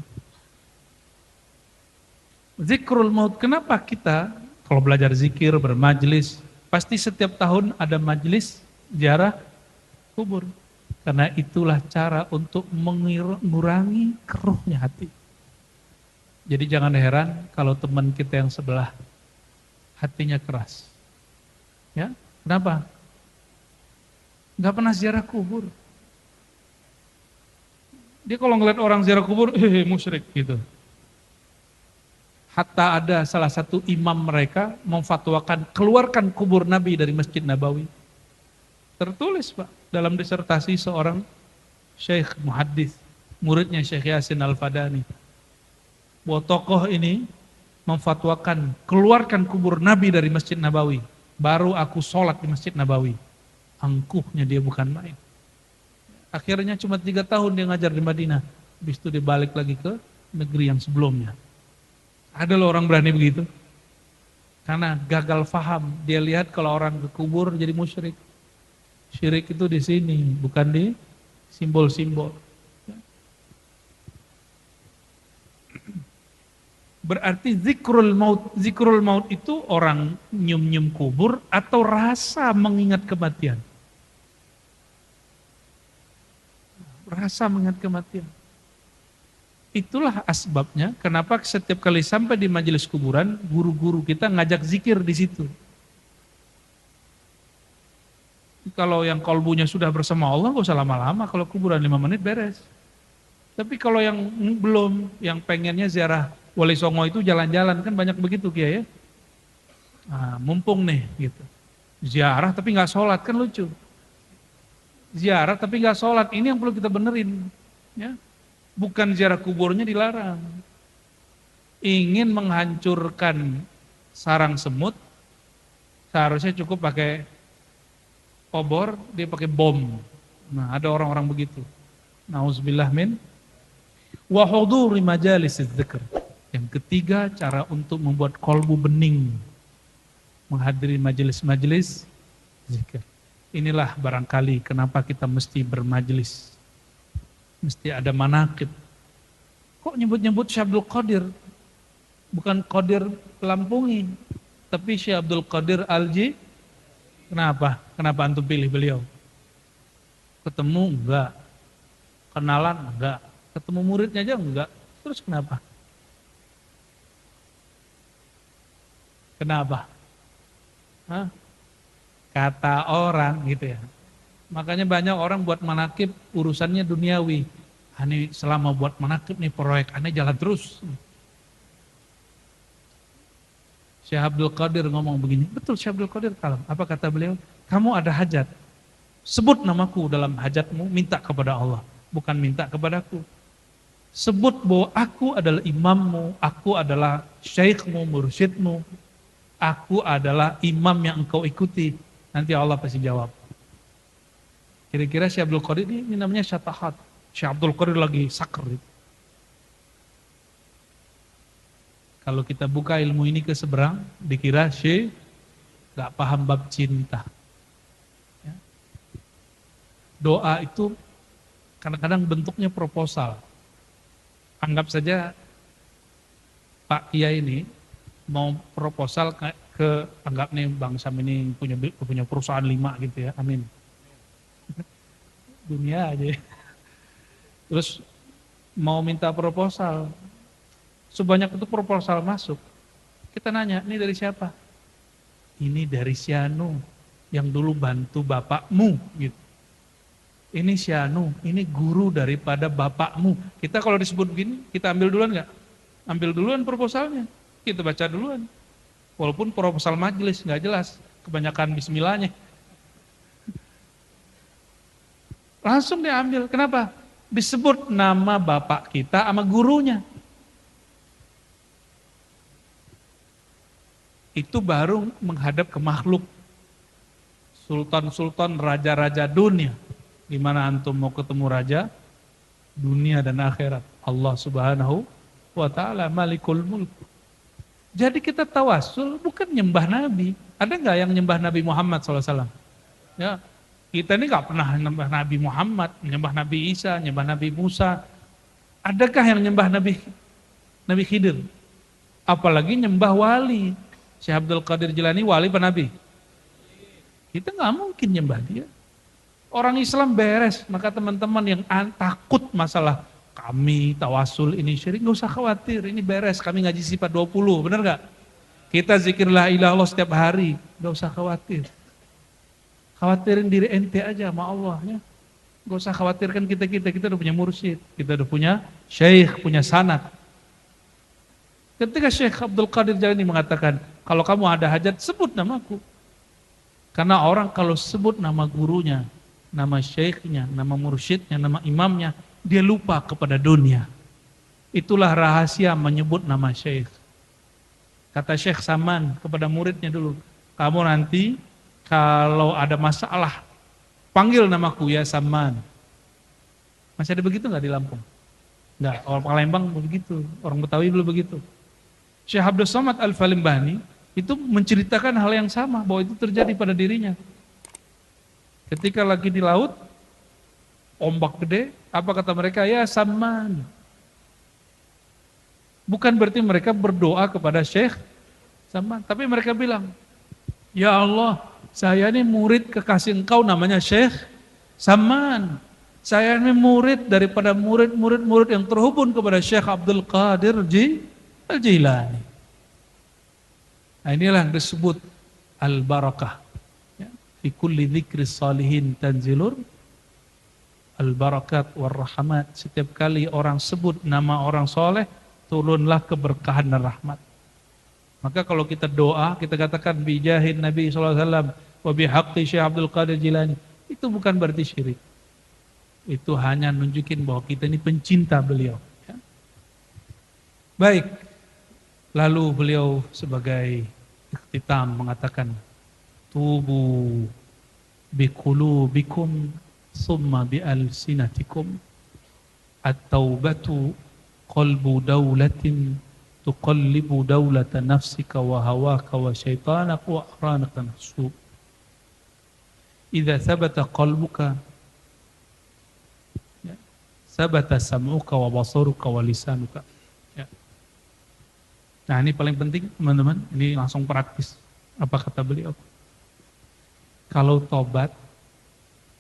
Zikrul maut, kenapa kita kalau belajar zikir, bermajlis, pasti setiap tahun ada majlis ziarah kubur. Karena itulah cara untuk mengurangi keruhnya hati. Jadi jangan heran kalau teman kita yang sebelah hatinya keras. Ya, kenapa? nggak pernah ziarah kubur. Dia kalau ngeliat orang ziarah kubur, musyrik gitu. Hatta ada salah satu imam mereka memfatwakan keluarkan kubur Nabi dari Masjid Nabawi. Tertulis Pak dalam disertasi seorang syekh muhaddis, muridnya Syekh Yasin Al-Fadani. Bahwa tokoh ini memfatwakan keluarkan kubur Nabi dari Masjid Nabawi. Baru aku sholat di Masjid Nabawi. Angkuhnya dia bukan main. Akhirnya cuma 3 tahun dia ngajar di Madinah. Habis itu dia balik lagi ke negeri yang sebelumnya. Ada loh orang berani begitu. Karena gagal faham. Dia lihat kalau orang ke kubur jadi musyrik. Syirik itu di sini, bukan di simbol-simbol. Berarti zikrul maut itu orang nyium-nyium kubur atau rasa mengingat kematian. Rasa mengingat kematian. Itulah asbabnya kenapa setiap kali sampai di majelis kuburan, guru-guru kita ngajak zikir di situ. Kalau yang kolbunya sudah bersama Allah, gak usah lama-lama, kalau kuburan 5 menit beres. Tapi kalau yang belum, yang pengennya ziarah Wali Songo itu jalan-jalan, kan banyak begitu Kiai ya. Nah, mumpung nih gitu. Ziarah tapi gak sholat, kan lucu. Ziarah tapi gak sholat, ini yang perlu kita benerin. Ya. Bukan ziarah kuburnya dilarang. Ingin menghancurkan sarang semut, seharusnya cukup pakai obor, dia pakai bom. Nah, ada orang-orang begitu. Nauzubillah min wa huduri majalisiz dzikr. Yang ketiga, cara untuk membuat kolbu bening. Menghadiri majelis-majelis zikir. Inilah barangkali kenapa kita mesti bermajelis. Mesti ada manaqib. Kok nyebut-nyebut Syekh Abdul Qadir? Bukan Qadir Lampungi, tapi Syekh Abdul Qadir Al-Ji. Kenapa? Kenapa antum pilih beliau? Ketemu enggak? Kenalan enggak? Ketemu muridnya aja enggak? Terus kenapa? Kenapa? Hah? Kata orang gitu ya. Makanya banyak orang buat manakib urusannya duniawi. Ini selama buat manakib nih proyek aneh jalan terus. Syekh Abdul Qadir ngomong begini, betul Syekh Abdul Qadir kalam. Apa kata beliau? Kamu ada hajat, sebut namaku dalam hajatmu, minta kepada Allah, bukan minta kepadaku. Sebut bahwa aku adalah imammu, aku adalah syekhmu, mursyidmu, aku adalah imam yang engkau ikuti. Nanti Allah pasti jawab. Kira-kira Syekh Abdul Qadir ini namanya syatahat. Syekh Abdul Qadir lagi sakr. Kalau kita buka ilmu ini ke seberang, dikira Syekh gak paham bab cinta. Ya. Doa itu kadang-kadang bentuknya proposal. Anggap saja Pak Kiai ini mau proposal ke anggap nih Bang Sam ini punya perusahaan 5 gitu ya, amin. Dunia aja. Terus mau minta proposal, sebanyak itu proposal masuk. Kita nanya, ini dari siapa? Ini dari Syanu, yang dulu bantu bapakmu. Gitu. Ini Syanu, ini guru daripada bapakmu. Kita kalau disebut begini, kita ambil duluan nggak? Ambil duluan proposalnya, kita baca duluan. Walaupun proposal majelis nggak jelas, kebanyakan bismillahnya. Langsung diambil, kenapa? Disebut nama bapak kita sama gurunya. Itu baru menghadap ke makhluk. Sultan-sultan, raja-raja dunia. Di mana antum mau ketemu raja dunia dan akhirat. Allah Subhanahu wa ta'ala Malikul Mulk. Jadi kita tawasul bukan nyembah Nabi. Ada nggak yang nyembah Nabi Muhammad SAW? Ya. Kita ini gak pernah nyembah Nabi Muhammad, nyembah Nabi Isa, nyembah Nabi Musa. Adakah yang nyembah Nabi Khidir? Apalagi nyembah wali. Syekh Abdul Qadir Jilani wali apa Nabi? Kita gak mungkin nyembah dia. Orang Islam beres, maka teman-teman yang takut masalah kami tawasul ini syirik, gak usah khawatir, ini beres, kami ngaji sifat 20, benar gak? Kita zikir la ilaha illallah setiap hari, gak usah khawatir. Khawatirin diri ente aja sama Allah ya. Gak usah khawatirkan kita udah punya mursyid, kita udah punya syekh, punya sanad. Ketika Syekh Abdul Qadir Jailani mengatakan, kalau kamu ada hajat sebut namaku. Karena orang kalau sebut nama gurunya, nama syekhnya, nama mursyidnya, nama imamnya, dia lupa kepada dunia. Itulah rahasia menyebut nama syekh. Kata Syekh Saman kepada muridnya dulu, kamu nanti kalau ada masalah, panggil namaku ya Saman. Masih ada begitu nggak di Lampung? Nggak, orang Palembang begitu, orang Betawi dulu begitu. Syekh Abdul Somad Al-Falimbani itu menceritakan hal yang sama, bahwa itu terjadi pada dirinya. Ketika lagi di laut, ombak gede, apa kata mereka? Ya Saman. Bukan berarti mereka berdoa kepada Syekh Saman, tapi mereka bilang, ya Allah, saya ini murid kekasih engkau namanya Syekh Saman. Saya ini murid daripada murid-murid yang terhubung kepada Syekh Abdul Qadir Al-Jilani. Nah, inilah yang disebut al-barakah. Ya. Fi kulli dzikri salihin tanzilur al-barakat war-rahmat. Setiap kali orang sebut nama orang soleh, turunlah keberkahan dan rahmat. Maka kalau kita doa, kita katakan bijahin Nabi SAW, wa bihaqqi Syekh Abdul Qadir Jilani, itu bukan berarti syirik. Itu hanya nunjukin bahwa kita ini pencinta beliau. Ya. Baik, lalu beliau sebagai ikhtitam mengatakan, tubu biqulubikum summa bialsinatikum at-taubatu qalbu daulatin tuqallibu daulata nafsika wa hawaka wa syaitanaka wa aranaka nafsu. Idza thabata qalbuka ya, thabata sam'uka wa basaruka wa lisanuka. Ya. Nah, ini paling penting teman-teman, ini langsung praktis. Apa kata beliau? Kalau tobat,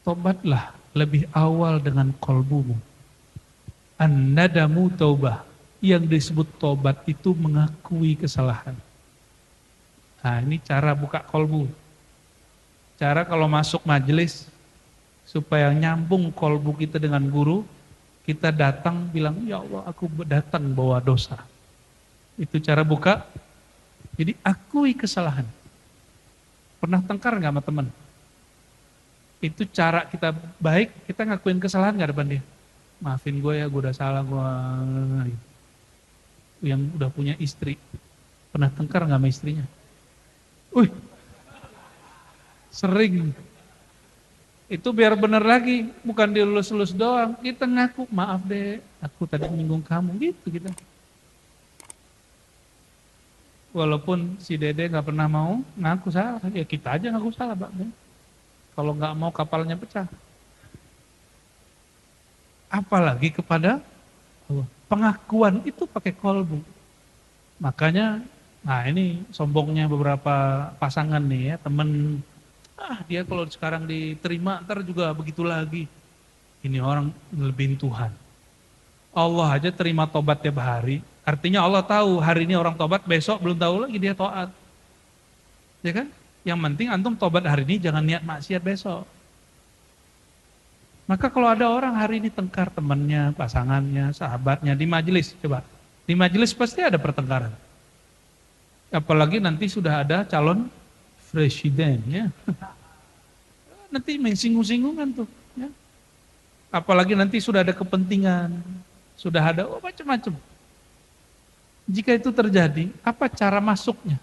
tobatlah lebih awal dengan kolbumu. An-nadamu taubah. Yang disebut tobat itu mengakui kesalahan. Nah, ini cara buka kolbu. Cara kalau masuk majelis, supaya nyambung kolbu kita dengan guru, kita datang bilang, ya Allah aku datang bawa dosa. Itu cara buka. Jadi akui kesalahan. Pernah tengkar gak sama teman? Itu cara kita baik, kita ngakuin kesalahan gak depan dia? Maafin gue ya, gue udah salah, gue yang udah punya istri. Pernah tengkar gak sama istrinya? Sering. Itu biar benar lagi, bukan dilulus-lulus doang. Kita ngaku, maaf deh, aku tadi menyinggung kamu, gitu kita. Walaupun si Dede gak pernah mau ngaku salah, ya kita aja ngaku salah, Pak. Kalau gak mau kapalnya pecah. Apalagi kepada Allah. Pengakuan itu pakai kolbu. Makanya, nah ini sombongnya beberapa pasangan nih ya, temen, dia kalau sekarang diterima, ntar juga begitu lagi. Ini orang ngelebihin Tuhan. Allah aja terima tobat tiap hari, artinya Allah tahu hari ini orang tobat, besok belum tahu lagi dia taat. Ya kan? Yang penting antum tobat hari ini, jangan niat maksiat besok. Maka kalau ada orang hari ini tengkar temannya, pasangannya, sahabatnya di majelis, coba. Di majelis pasti ada pertengkaran. Apalagi nanti sudah ada calon presiden ya. Nanti mengsinggung-singgungan tuh ya. Apalagi nanti sudah ada kepentingan, sudah ada macam-macam. Jika itu terjadi, apa cara masuknya?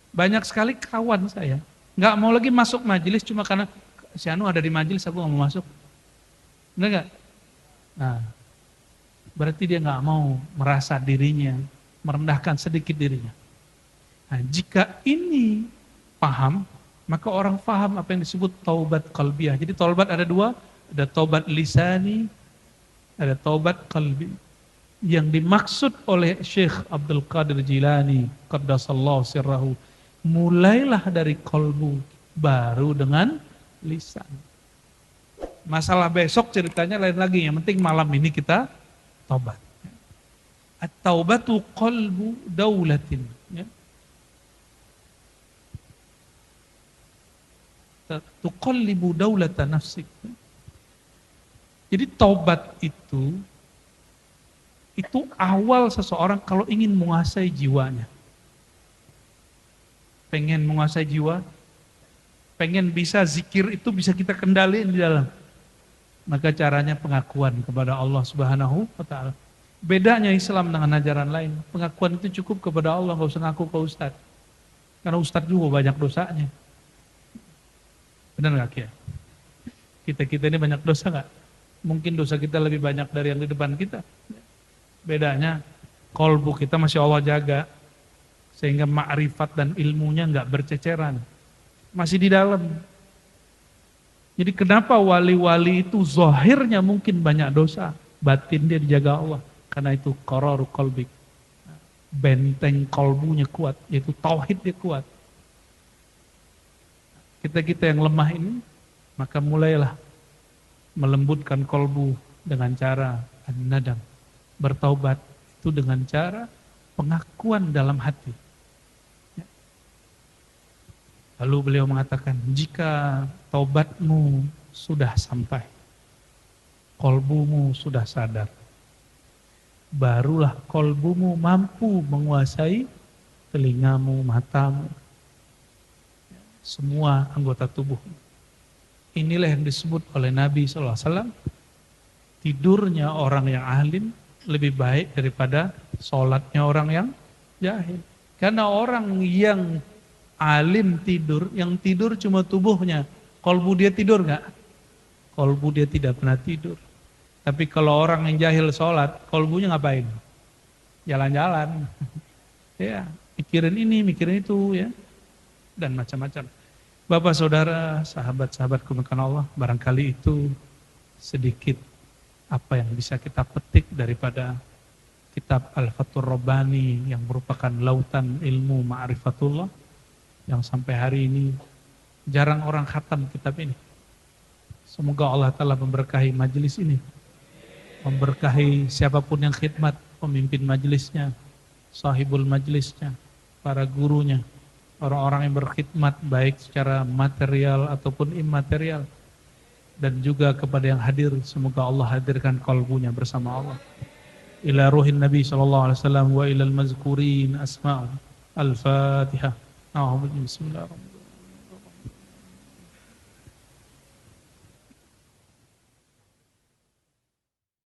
Banyak sekali kawan saya nggak mau lagi masuk majelis cuma karena si Anu ada di majelis, aku nggak mau masuk. Benar nggak? Nah, berarti dia nggak mau merasa dirinya, merendahkan sedikit dirinya. Nah, jika ini paham, maka orang paham apa yang disebut taubat qalbiyah. Jadi taubat ada dua, ada taubat lisani, ada taubat qalbi. Yang dimaksud oleh Syekh Abdul Qadir Jilani, qaddasallahu sirrahu, mulailah dari qalbu, baru dengan lisan. Masalah besok ceritanya lain lagi, yang penting malam ini kita taubat. At-taubatu qalbu daulatin. Ya. tuqallibu daulata nafsik. Jadi taubat itu awal seseorang kalau ingin menguasai jiwanya. Pengen menguasai jiwa, pengen bisa zikir itu bisa kita kendaliin di dalam. Maka caranya pengakuan kepada Allah Subhanahu wa taala. Bedanya Islam dengan ajaran lain, pengakuan itu cukup kepada Allah, nggak usah ngaku ke ustaz. Karena ustaz juga banyak dosanya. Benar nggak ya? Kita ini banyak dosa nggak? Mungkin dosa kita lebih banyak dari yang di depan kita. Bedanya, kolbu kita masih Allah jaga, sehingga ma'rifat dan ilmunya nggak berceceran, masih di dalam. Jadi kenapa wali-wali itu zahirnya mungkin banyak dosa, batin dia dijaga Allah, karena itu qararu qalbik, benteng kolbunya kuat, yaitu tauhid dia kuat. Kita yang lemah ini, maka mulailah melembutkan kolbu dengan cara an-nadam, bertaubat itu dengan cara pengakuan dalam hati. Lalu beliau mengatakan, jika taubatmu sudah sampai, kolbumu sudah sadar, barulah kolbumu mampu menguasai telingamu, matamu, semua anggota tubuh. Inilah yang disebut oleh Nabi SAW, tidurnya orang yang alim lebih baik daripada sholatnya orang yang jahil. Karena orang yang alim tidur, yang tidur cuma tubuhnya, kolbu dia tidur nggak? Kolbu dia tidak pernah tidur. Tapi kalau orang yang jahil sholat, kolbunya ngapain? Jalan-jalan. Ya, mikirin ini, mikirin itu, ya, dan macam-macam. Bapak, saudara, sahabat-sahabat kemuliaan Allah, barangkali itu sedikit apa yang bisa kita petik daripada kitab Al-Fathur Rabbani yang merupakan lautan ilmu ma'rifatullah yang sampai hari ini jarang orang khatam kitab ini. Semoga Allah Ta'ala memberkahi majelis ini, memberkahi siapapun yang khidmat, pemimpin majelisnya, sahibul majelisnya, para gurunya, orang-orang yang berkhidmat baik secara material ataupun immaterial, dan juga kepada yang hadir, semoga Allah hadirkan qalbunya bersama Allah. Ila ruhin Nabi sallallahu alaihi wasallam wa ilal mazkurin asma'u. Al-Fatihah. Bismillahirrahmanirrahim.